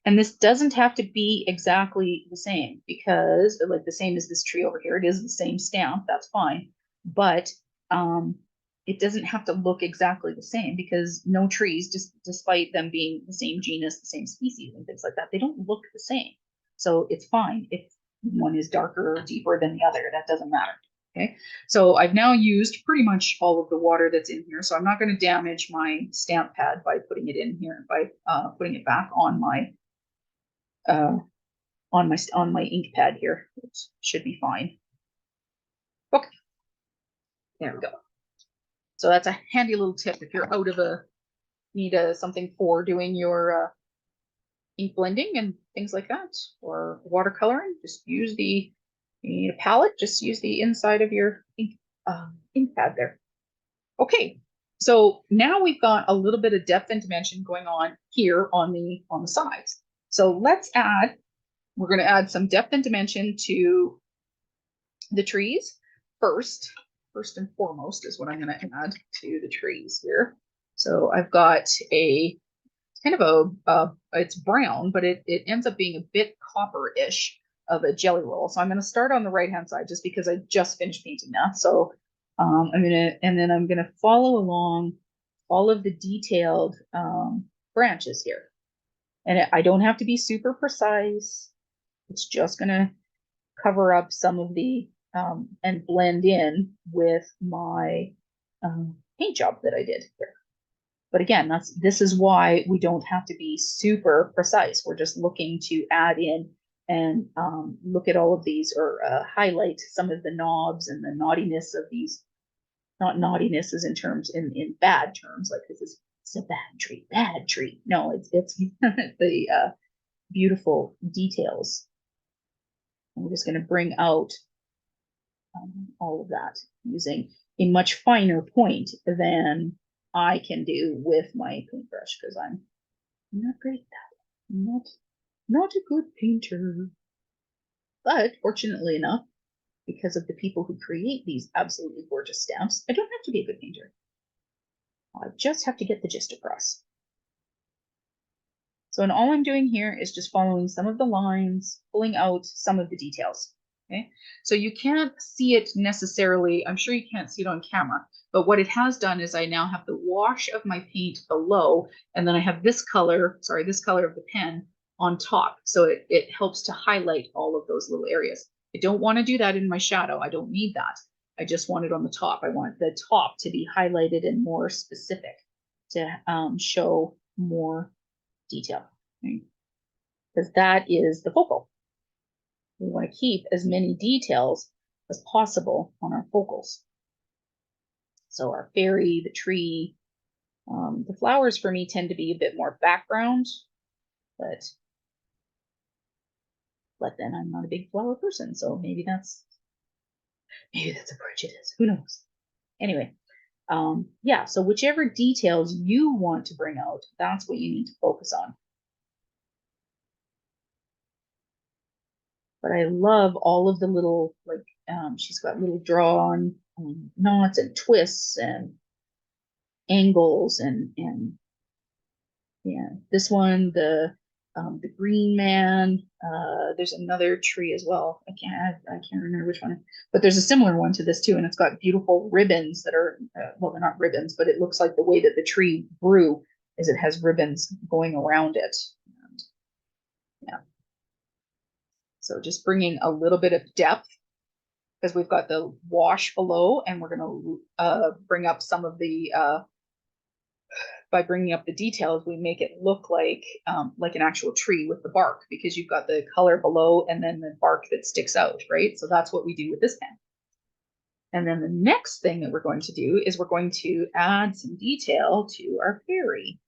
And this doesn't have to be exactly the same, because like the same as this tree over here, it is the same stamp, that's fine. But it doesn't have to look exactly the same, because no trees, just despite them being the same genus, the same species and things like that, they don't look the same. So it's fine if one is darker or deeper than the other, that doesn't matter. Okay, so I've now used pretty much all of the water that's in here, so I'm not going to damage my stamp pad by putting it in here, by putting it back on my on my ink pad here, which should be fine. Okay, there we go. So that's a handy little tip if you're out of need something for doing your ink blending and things like that, or watercoloring. Just use you need a palette, just use the inside of your ink pad there. Okay, so now we've got a little bit of depth and dimension going on here on the sides. So we're going to add some depth and dimension to the trees first. First and foremost is what I'm going to add to the trees here. So I've got a kind of it's brown, but it ends up being a bit copper-ish of a jelly roll. So I'm going to start on the right-hand side just because I just finished painting that. So and then I'm going to follow along all of the detailed branches here. And I don't have to be super precise. It's just going to cover up some of the and blend in with my paint job that I did here. But again, this is why we don't have to be super precise. We're just looking to add in and look at all of these, or highlight some of the knobs and the naughtiness of these. Not naughtiness is in terms in bad terms, like this is it's a bad tree. No, it's the beautiful details. I'm just going to bring out all of that using a much finer point than I can do with my paintbrush, because I'm not great at that. Not a good painter. But fortunately enough, because of the people who create these absolutely gorgeous stamps, I don't have to be a good painter. I just have to get the gist across. So, and all I'm doing here is just following some of the lines, pulling out some of the details. Okay, so you can't see it necessarily. I'm sure you can't see it on camera, but what it has done is I now have the wash of my paint below, and then I have this color, sorry, this color of the pen on top. So it helps to highlight all of those little areas. I don't want to do that in my shadow. I don't need that. I just want it on the top. I want the top to be highlighted and more specific to show more detail, because that is the focal. We want to keep as many details as possible on our focals. So our fairy, the tree, the flowers for me tend to be a bit more background, but then I'm not a big flower person, so maybe that's a prejudice. Who knows? Anyway, yeah. So whichever details you want to bring out, that's what you need to focus on. But I love all of the little, like, she's got little drawn knots and twists and angles and yeah, this one, the green man, there's another tree as well. I can't remember which one, but there's a similar one to this too, and it's got beautiful ribbons that are well, they're not ribbons, but it looks like the way that the tree grew is it has ribbons going around it. And, yeah. So just bringing a little bit of depth, because we've got the wash below, and we're going to bring up some of the, by bringing up the details, we make it look like an actual tree with the bark, because you've got the color below and then the bark that sticks out, right? So that's what we do with this pen. And then the next thing that we're going to do is we're going to add some detail to our fairy.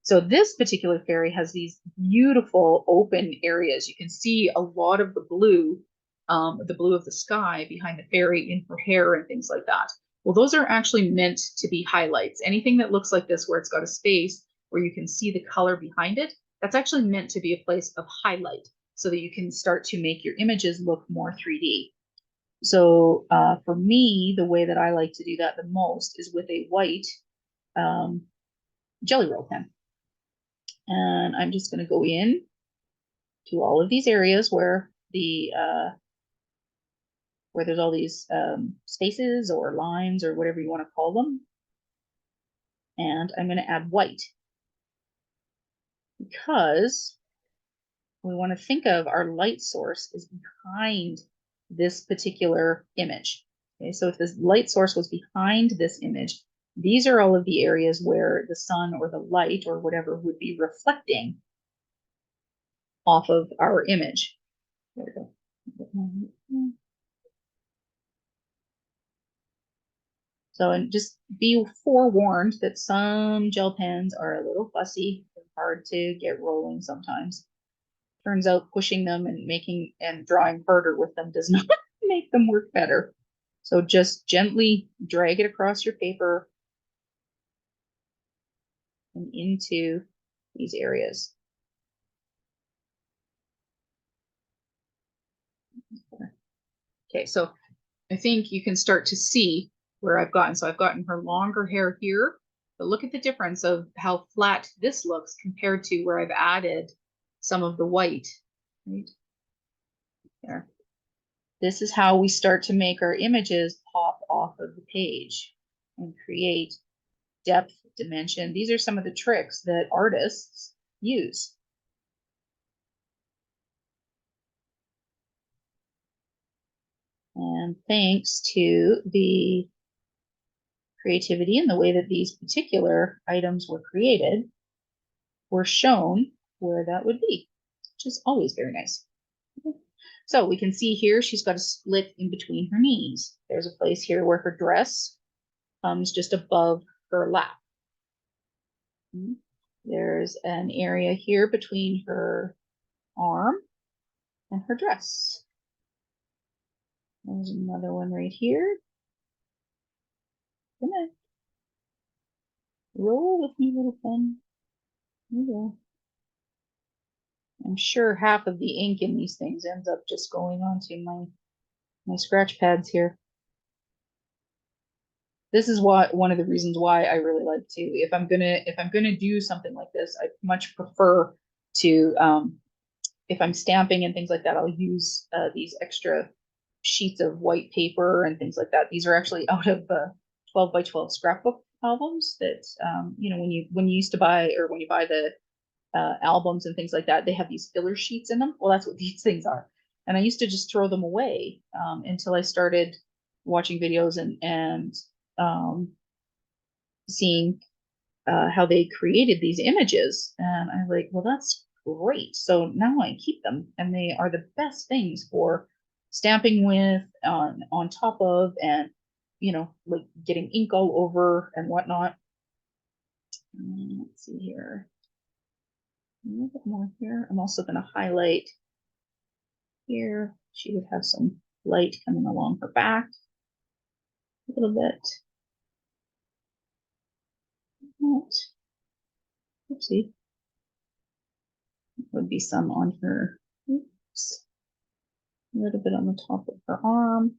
So this particular fairy has these beautiful open areas. You can see a lot of the blue of the sky behind the fairy in her hair and things like that. Well, those are actually meant to be highlights. Anything that looks like this, where it's got a space where you can see the color behind it, that's actually meant to be a place of highlight, so that you can start to make your images look more 3D. So for me, the way that I like to do that the most is with a white jelly roll pen. And I'm just going to go in to all of these areas where where there's all these spaces or lines or whatever you want to call them. And I'm going to add white, because we want to think of our light source is behind this particular image. Okay, so if this light source was behind this image, these are all of the areas where the sun or the light or whatever would be reflecting off of our image. There we go. So, and just be forewarned that some gel pens are a little fussy and hard to get rolling sometimes. Turns out pushing them and making and drawing harder with them does not make them work better. So just gently drag it across your paper and into these areas. Okay, so I think you can start to see where I've gotten. So I've gotten her longer hair here, But look at the difference of how flat this looks compared to where I've added some of the white, right there. This is how we start to make our images pop off of the page and create depth, dimension. These are some of the tricks that artists use. And thanks to the creativity and the way that these particular items were created, we're shown where that would be, which is always very nice. So we can see here she's got a split in between her knees. There's a place here where her dress comes just above her lap. There's an area here between her arm and her dress. There's another one right here. Come on. Roll with me, little friend. Here you go. I'm sure half of the ink in these things ends up just going onto my scratch pads here. This is one of the reasons why I really like to, if I'm gonna do something like this, I much prefer to, if I'm stamping and things like that, I'll use these extra sheets of white paper and things like that. These are actually out of 12 by 12 scrapbook albums that, you know, when you used to buy, or when you buy the albums and things like that, they have these filler sheets in them. Well, that's what these things are. And I used to just throw them away until I started watching videos and seeing how they created these images. And I'm like, well, that's great. So now I keep them, and they are the best things for stamping with, on top of, and, you know, like getting ink all over and whatnot. Let's see here. A little bit more here. I'm also going to highlight here. She would have some light coming along her back a little bit. Oopsie. Would be some on her, oops, a little bit on the top of her arm.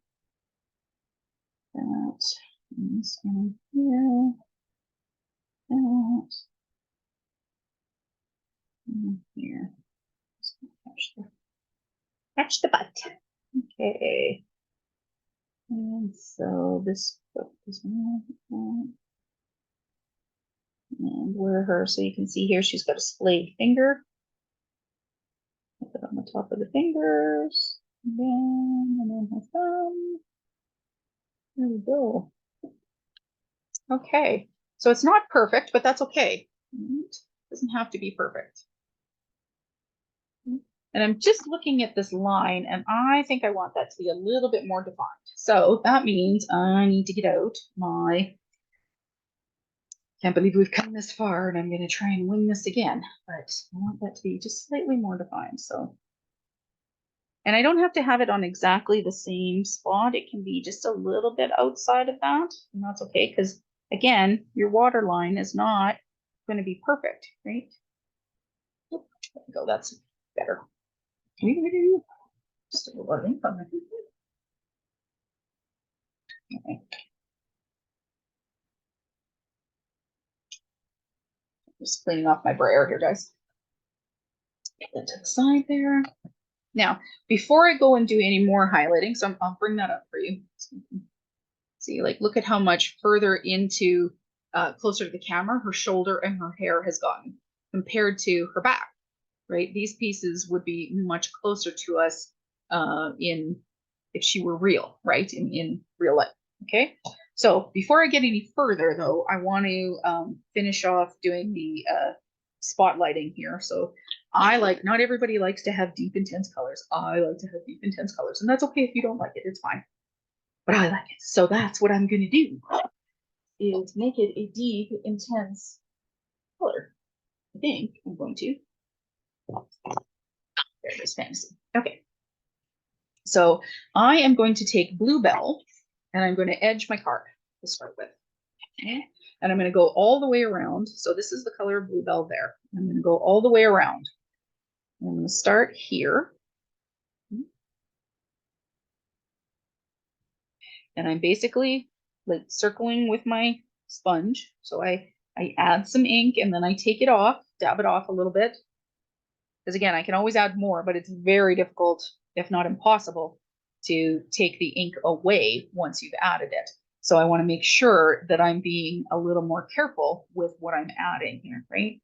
That, this one here, that, and here. Catch the butt. Okay. And so this book is one, and where her, so you can see here she's got a splayed finger. Put it on the top of the fingers, and then her thumb. There we go. Okay, so it's not perfect, but that's okay. It doesn't have to be perfect. And I'm just looking at this line, and I think I want that to be a little bit more defined. So that means I need to get out my, can't believe we've come this far, and I'm going to try and wing this again, but I want that to be just slightly more defined. So, and I don't have to have it on exactly the same spot. It can be just a little bit outside of that, and that's okay, because again, your water line is not going to be perfect, right? There we go, that's better. Just a little ink on my computer. Okay. Just cleaning off my brayer here, guys. Get that to the side there. Now, before I go and do any more highlighting, so I'll bring that up for you. See, like, look at how much further into, closer to the camera, her shoulder and her hair has gotten compared to her back, right? These pieces would be much closer to us if she were real, right? In real life, okay? So before I get any further, though, I want to finish off doing the spotlighting here. So I like, not everybody likes to have deep, intense colors. I like to have deep, intense colors, and that's okay if you don't like it, it's fine. But I like it. So that's what I'm going to do, is make it a deep, intense color. I think I'm going to. There it is, fantasy. Okay. So I am going to take Bluebell, and I'm going to edge my card to start with. Okay. And I'm going to go all the way around. So this is the color of Bluebell there. I'm going to go all the way around. I'm going to start here. And I'm basically like circling with my sponge. So I I add some ink and then I take it off, dab it off a little bit. Because again, I can always add more, but it's very difficult, if not impossible, to take the ink away once you've added it. So I want to make sure that I'm being a little more careful with what I'm adding here, right?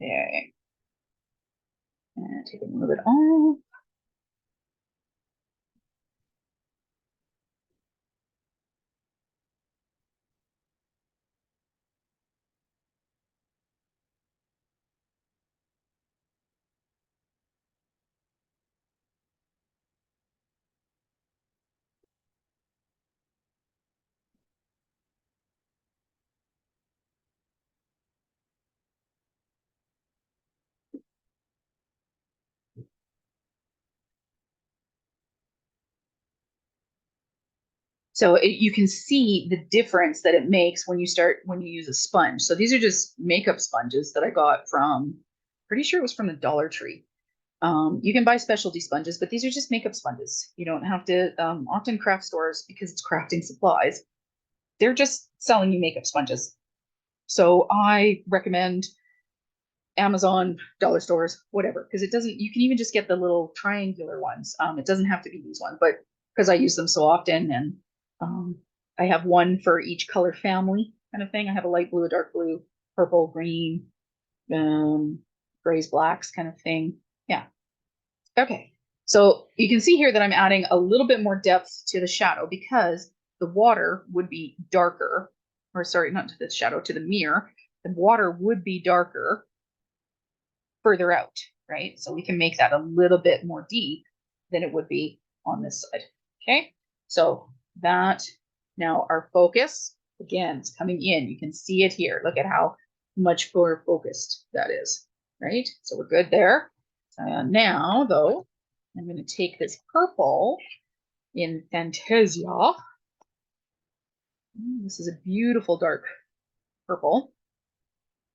Okay. And take it and move it on. So you can see the difference that it makes when you use a sponge. So these are just makeup sponges that I got from, pretty sure it was from the Dollar Tree. You can buy specialty sponges, but these are just makeup sponges. You don't have to, often craft stores, because it's crafting supplies, they're just selling you makeup sponges. So I recommend Amazon, dollar stores, whatever, because it doesn't, you can even just get the little triangular ones. It doesn't have to be these ones, but because I use them so often, and um, I have one for each color family kind of thing. I have a light blue, a dark blue, purple, green, um, grays, blacks kind of thing. Yeah. Okay. So you can see here that I'm adding a little bit more depth to the shadow because the water would be darker, or sorry, not to the shadow, to the mirror. The water would be darker further out, right? So we can make that a little bit more deep than it would be on this side. Okay, so that, now our focus, again, is coming in. You can see it here. Look at how much more focused that is, right? So we're good there. Now, though, I'm going to take this purple in Fantasia. This is a beautiful dark purple.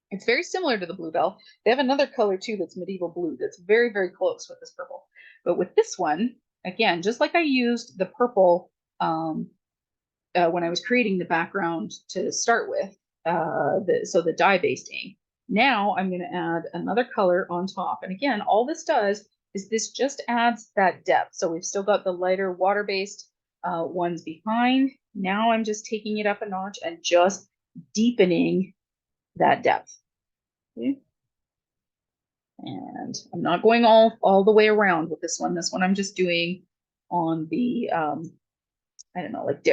It's very similar to the bluebell. They have another color too that's medieval blue that's very, very close with this purple. But with this one, again, just like I used the purple when I was creating the background to start with, so the dye-based ink, now I'm going to add another color on top. And again, all this does is this just adds that depth. So we've still got the lighter water-based ones behind. Now I'm just taking it up a notch and just deepening that depth. Okay. And I'm not going all the way around with this one. This one I'm just doing on the I don't know, like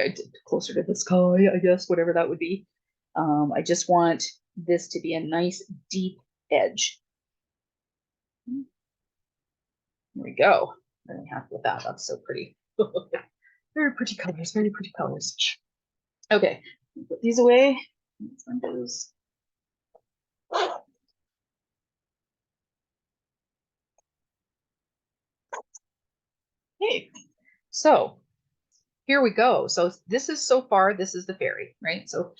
closer to the sky, I guess, whatever that would be. I just want this to be a nice deep edge. There we go. Really happy with that. That's so pretty. Very pretty colors, very pretty colors. Okay, put these away. This one goes. Okay, so here we go. So this is, so far, this is the fairy, right? So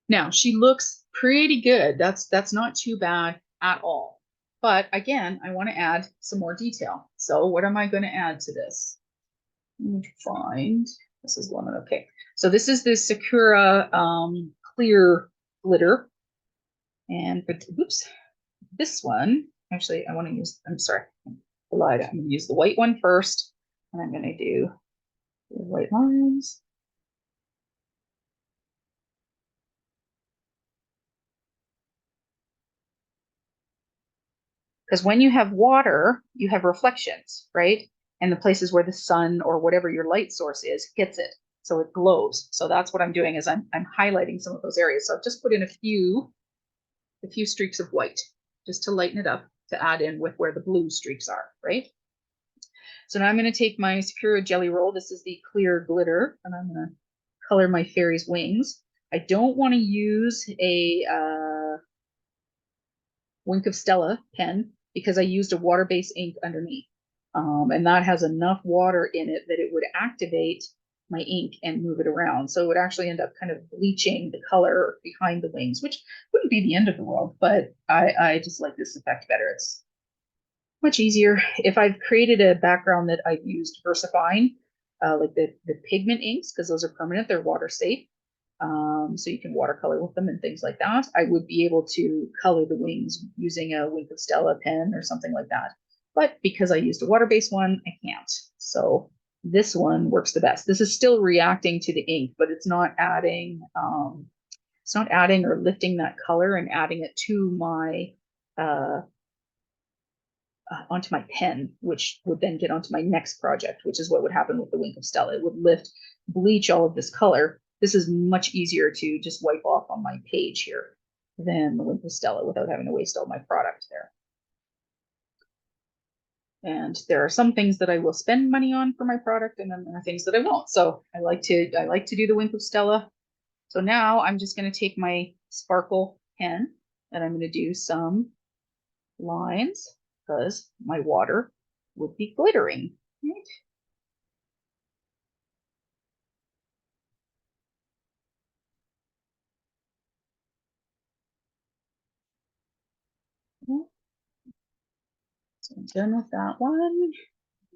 now she looks pretty good. That's not too bad at all. But again, I want to add some more detail. So what am I going to add to this? Let me find, this is one, okay. So this is the Sakura clear glitter. And for, oops, this one, actually I want to use, I'm sorry, I lied. I'm going to use the white one first, and I'm going to do the white lines. Because when you have water, you have reflections, right? And the places where the sun or whatever your light source is hits it, so it glows. So that's what I'm doing, is I'm highlighting some of those areas. So I've just put in a few streaks of white just to lighten it up, to add in with where the blue streaks are, right? So now I'm going to take my Sakura Jelly Roll. This is the clear glitter, and I'm going to color my fairy's wings. I don't want to use a Wink of Stella pen because I used a water-based ink underneath. And that has enough water in it that it would activate my ink and move it around. So it would actually end up kind of bleaching the color behind the wings, which wouldn't be the end of the world, but I just like this effect better. much easier. If I've created a background that I've used VersaFine, like the pigment inks, because those are permanent, they're water safe. So you can watercolor with them and things like that. I would be able to color the wings using a Wink of Stella pen or something like that. But because I used a water-based one, I can't. So this one works the best. This is still reacting to the ink, but it's not adding or lifting that color and adding it to my uh, onto my pen, which would then get onto my next project, which is what would happen with the Wink of Stella. It would lift, bleach all of this color. This is much easier to just wipe off on my page here than the Wink of Stella without having to waste all my product there. And there are some things that I will spend money on for my product, and then there are things that I won't. So I like to do the Wink of Stella. So now I'm just going to take my sparkle pen and I'm going to do some lines because my water would be glittering. Right? So I'm done with that one.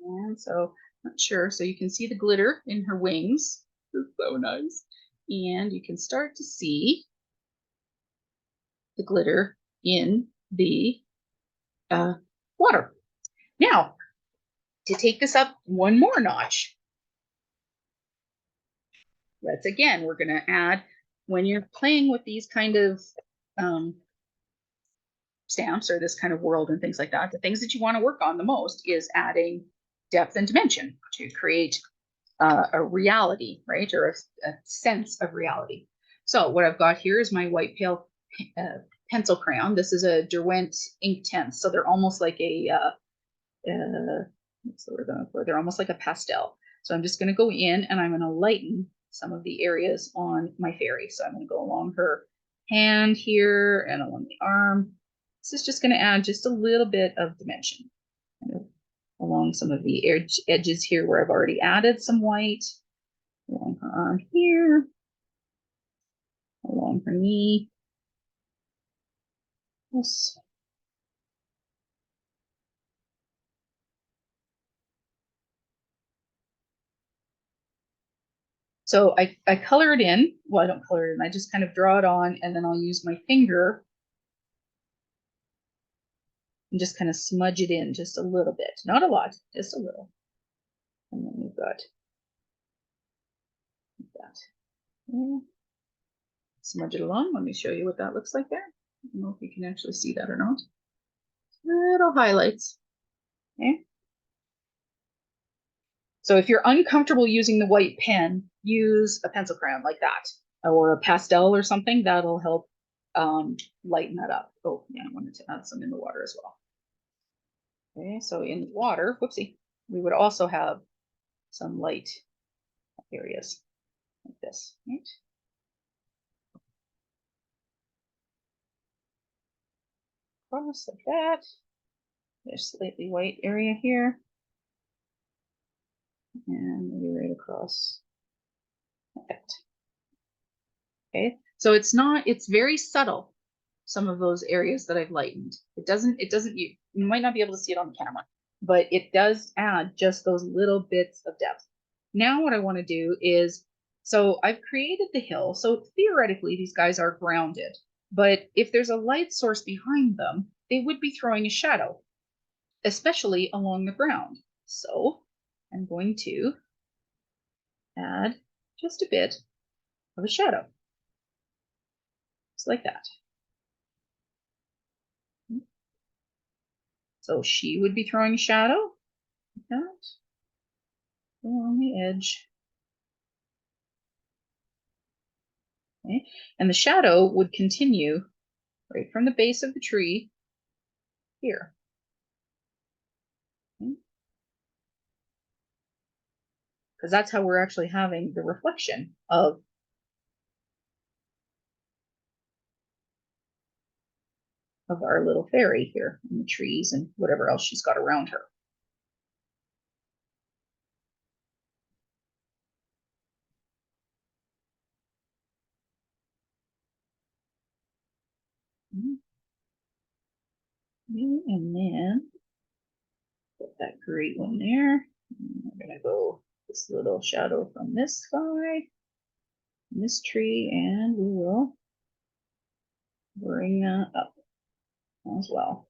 And so not sure. So you can see the glitter in her wings. It's so nice. And you can start to see the glitter in the uh, water. Now, to take this up one more notch, let's again, we're going to add, when you're playing with these kind of um, stamps or this kind of world and things like that, the things that you want to work on the most is adding depth and dimension to create a reality, right? Or a sense of reality. So what I've got here is my white pale pencil crayon. This is a Derwent Inktense. So they're almost like what's the word I'm looking for? They're almost like a pastel. So I'm just going to go in and I'm going to lighten some of the areas on my fairy. So I'm going to go along her hand here and along the arm. This is just going to add just a little bit of dimension kind of along some of the edges here where I've already added some white, along her arm here, along her knee. Yes. So I color it in. Well, I don't color it in. I just kind of draw it on and then I'll use my finger and just kind of smudge it in just a little bit. Not a lot, just a little. And then we've got that. Yeah. Smudge it along. Let me show you what that looks like there. I don't know if you can actually see that or not. Little highlights. Okay. So if you're uncomfortable using the white pen, use a pencil crayon like that or a pastel or something. That'll help lighten that up. Oh, yeah, I wanted to add some in the water as well. Okay, so in the water, whoopsie, we would also have some light areas like this, right? Across like that. There's slightly white area here. And maybe right across like that. Okay, so it's very subtle, some of those areas that I've lightened. You might not be able to see it on the camera, but it does add just those little bits of depth. Now what I want to do is, so I've created the hill. So theoretically, these guys are grounded, but if there's a light source behind them, they would be throwing a shadow, especially along the ground. So I'm going to add just a bit of a shadow, just like that. So she would be throwing a shadow like that along the edge. Okay. And the shadow would continue right from the base of the tree here. Okay. Because that's how we're actually having the reflection of our little fairy here in the trees and whatever else she's got around her. And then that great one there. And I'm gonna go this little shadow from this guy, this tree, and we will bring that up as well.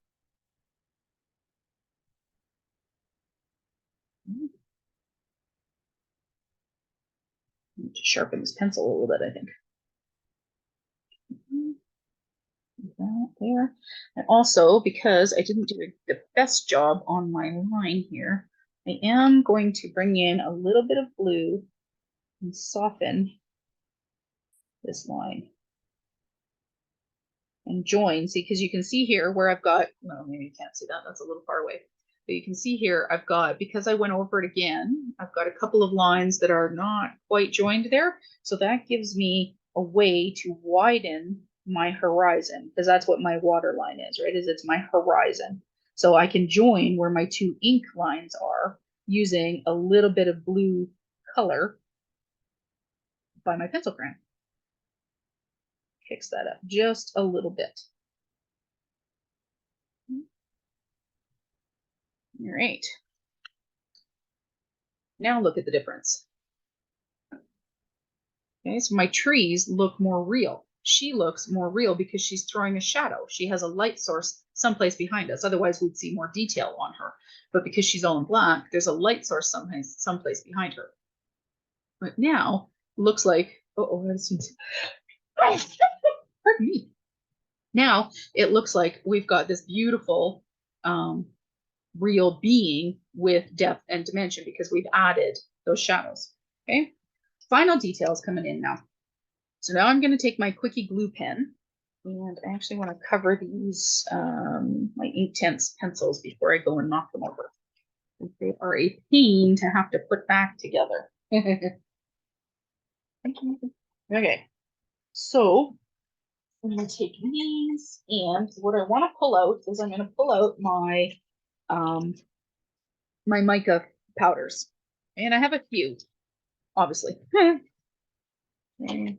Need to sharpen this pencil a little bit, I think. That there. And also, because I didn't do the best job on my line here, I am going to bring in a little bit of blue and soften this line and join. See, because you can see here where I've got, well, maybe you can't see that, that's a little far away. But you can see here, I've got, because I went over it again, I've got a couple of lines that are not quite joined there. So that gives me a way to widen my horizon, because that's what my water line is, right? Is it's my horizon. So I can join where my two ink lines are using a little bit of blue color by my pencil crayon. Kicks that up just a little bit. All right. Now look at the difference. Okay, so my trees look more real. She looks more real because she's throwing a shadow. She has a light source someplace behind us. Otherwise, we'd see more detail on her. But because she's all in black, there's a light source someplace behind her. But now, looks like, pardon me. Now, it looks like we've got this beautiful real being with depth and dimension because we've added those shadows. Okay, final details coming in now. So now I'm going to take my quickie glue pen, and I actually want to cover these my Inktense pencils before I go and knock them over. They are a pain to have to put back together. Okay, so I'm going to take these, and what I want to pull out is I'm going to pull out my my mica powders, and I have a few, obviously. Okay.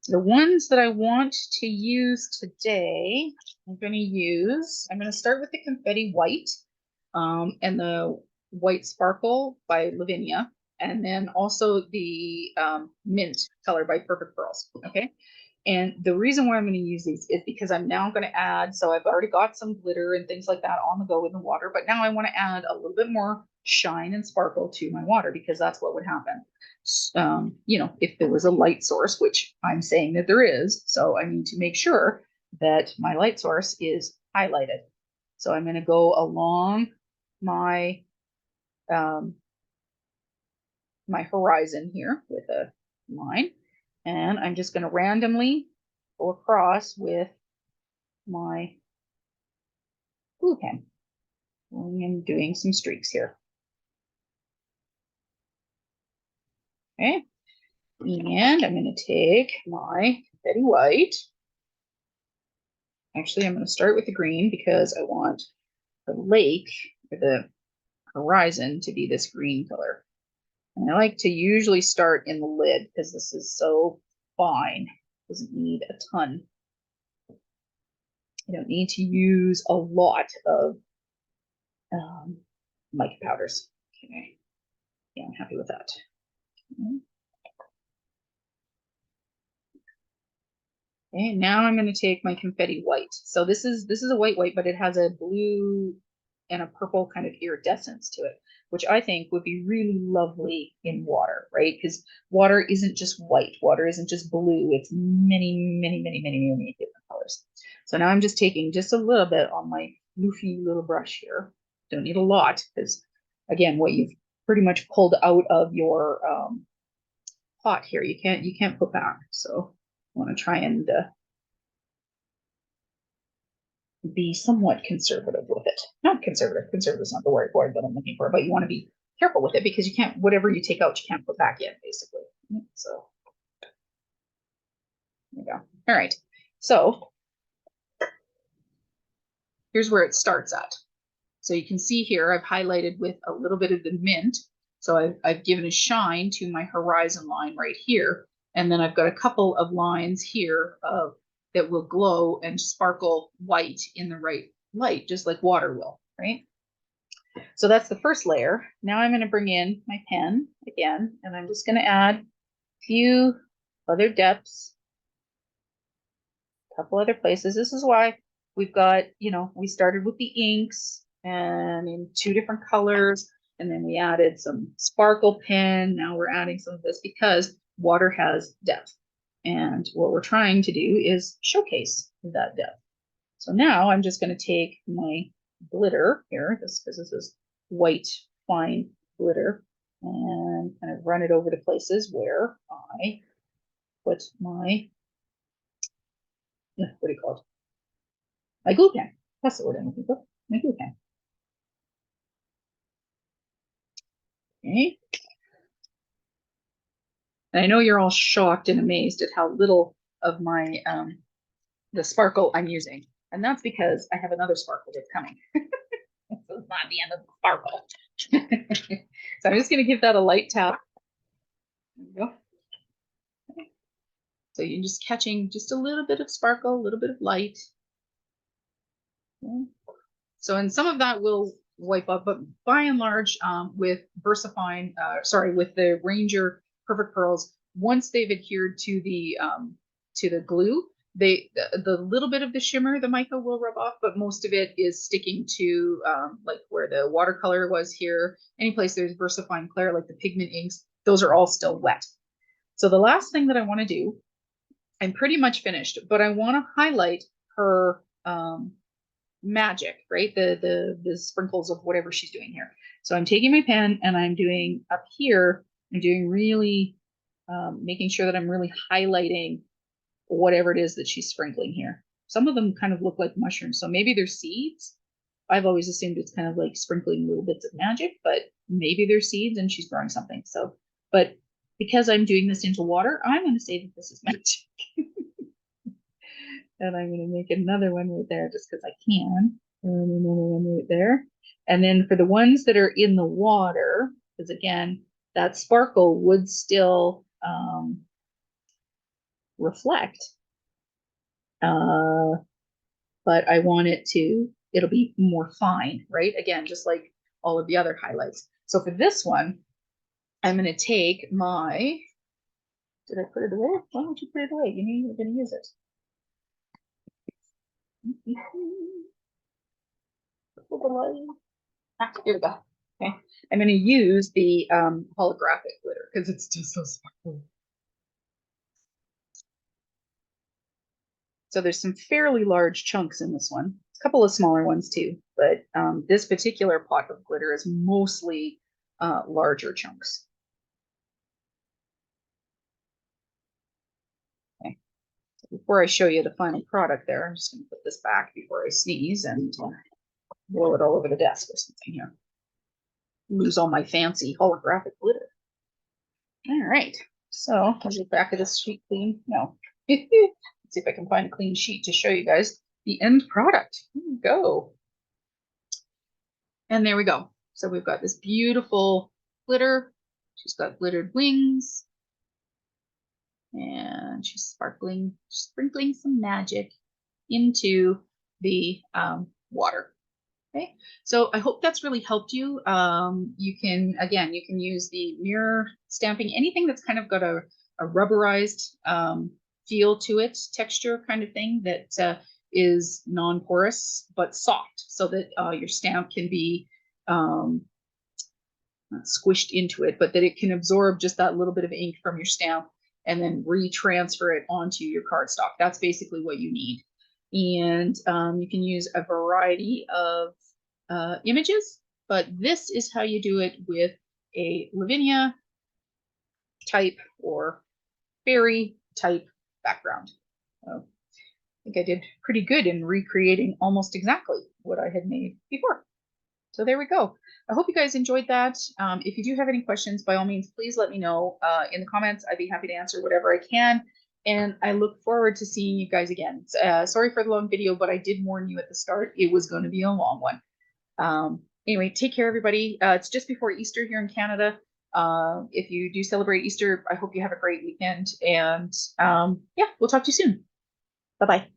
The ones that I want to use today, I'm going to start with the confetti white and the white sparkle by Lavinia, and then also the mint color by Perfect Pearls. Okay. And the reason why I'm going to use these is because I'm now going to add, so I've already got some glitter and things like that on the go in the water, but now I want to add a little bit more shine and sparkle to my water because that's what would happen. You know, if there was a light source, which I'm saying that there is, so I need to make sure that my light source is highlighted. So I'm going to go along my my horizon here with a line, and I'm just going to randomly go across with my glue pen. I'm doing some streaks here. Okay, and I'm going to take my confetti white. Actually, I'm going to start with the green because I want the lake or the horizon to be this green color. And I like to usually start in the lid because this is so fine. Doesn't need a ton. You don't need to use a lot of mica powders. Okay, yeah, I'm happy with that. Okay, now I'm going to take my confetti white. So this is a white, but it has a blue and a purple kind of iridescence to it, which I think would be really lovely in water, right? Because water isn't just white, water isn't just blue, it's many, many, many, many, many different colors. So now I'm just taking just a little bit on my floofy little brush here. Don't need a lot because, again, what you've pretty much pulled out of your pot here, you can't put back. So I want to try and be somewhat conservative with it. Not conservative. Conservative is not the word that I'm looking for, but you want to be careful with it because you can't, whatever you take out, you can't put back in, basically. So there you go. All right. So here's where it starts at. So you can see here, I've highlighted with a little bit of the mint. So I've given a shine to my horizon line right here. And then I've got a couple of lines here that will glow and sparkle white in the right light, just like water will, right? So that's the first layer. Now I'm going to bring in my pen again, and I'm just going to add a few other depths, a couple other places. This is why we've got, you know, we started with the inks and in 2 different colors, and then we added some sparkle pen. Now we're adding some of this because water has depth. And what we're trying to do is showcase that depth. So now I'm just going to take my glitter here, because this is white fine glitter, and kind of run it over the places where I put my, what do you call it? My glue pen. That's the word I'm looking for. My glue pen. Okay. And I know you're all shocked and amazed at how little of my the sparkle I'm using. And that's because I have another sparkle that's coming. So it's not the end of the sparkle. So I'm just going to give that a light tap. There we go. Okay. So you're just catching just a little bit of sparkle, a little bit of light. Okay. So, and some of that will wipe up, but by and large, with VersaFine, with the Ranger Perfect Pearls, once they've adhered to the glue, the little bit of the shimmer, the mica will rub off, but most of it is sticking to like where the watercolor was here. Any place there's VersaFine Clear, like the pigment inks, those are all still wet. So the last thing that I want to do, I'm pretty much finished, but I want to highlight her magic, right? The sprinkles of whatever she's doing here. So I'm taking my pen and I'm doing up here, I'm doing really making sure that I'm really highlighting whatever it is that she's sprinkling here. Some of them kind of look like mushrooms, so maybe they're seeds. I've always assumed it's kind of like sprinkling little bits of magic, but maybe they're seeds and she's growing something. So, but because I'm doing this into water, I'm going to say that this is magic. And I'm going to make another one right there just because I can. And another one right there. And then for the ones that are in the water, because again, that sparkle would still reflect. But I want it to, it'll be more fine, right? Again, just like all of the other highlights. So for this one, I'm going to take my, did I put it away? Why don't you put it away? You're going to use it. Here we go. Okay. I'm going to use the holographic glitter because it's just so sparkly. So there's some fairly large chunks in this one. A couple of smaller ones too, but this particular pot of glitter is mostly larger chunks. Okay. So before I show you the final product there, I'm just going to put this back before I sneeze and blow it all over the desk or something here. Lose all my fancy holographic glitter. All right, so I'll get back of this sheet clean. No. Let's see if I can find a clean sheet to show you guys the end product. Here we go. And there we go. So we've got this beautiful glitter. She's got glittered wings. And she's sprinkling some magic into the water. Okay, so I hope that's really helped you. You can use the mirror stamping, anything that's kind of got a rubberized feel to it, texture kind of thing that is non-porous but soft, so that your stamp can be not squished into it, but that it can absorb just that little bit of ink from your stamp and then retransfer it onto your cardstock. That's basically what you need. And you can use a variety of images, but this is how you do it with a Lavinia type or fairy type background. So I think I did pretty good in recreating almost exactly what I had made before. So there we go. I hope you guys enjoyed that. If you do have any questions, by all means, please let me know in the comments. I'd be happy to answer whatever I can. And I look forward to seeing you guys again. Sorry for the long video, but I did warn you at the start, it was going to be a long one. Anyway, take care, everybody. It's just before Easter here in Canada. If you do celebrate Easter, I hope you have a great weekend. And yeah, we'll talk to you soon. Bye-bye.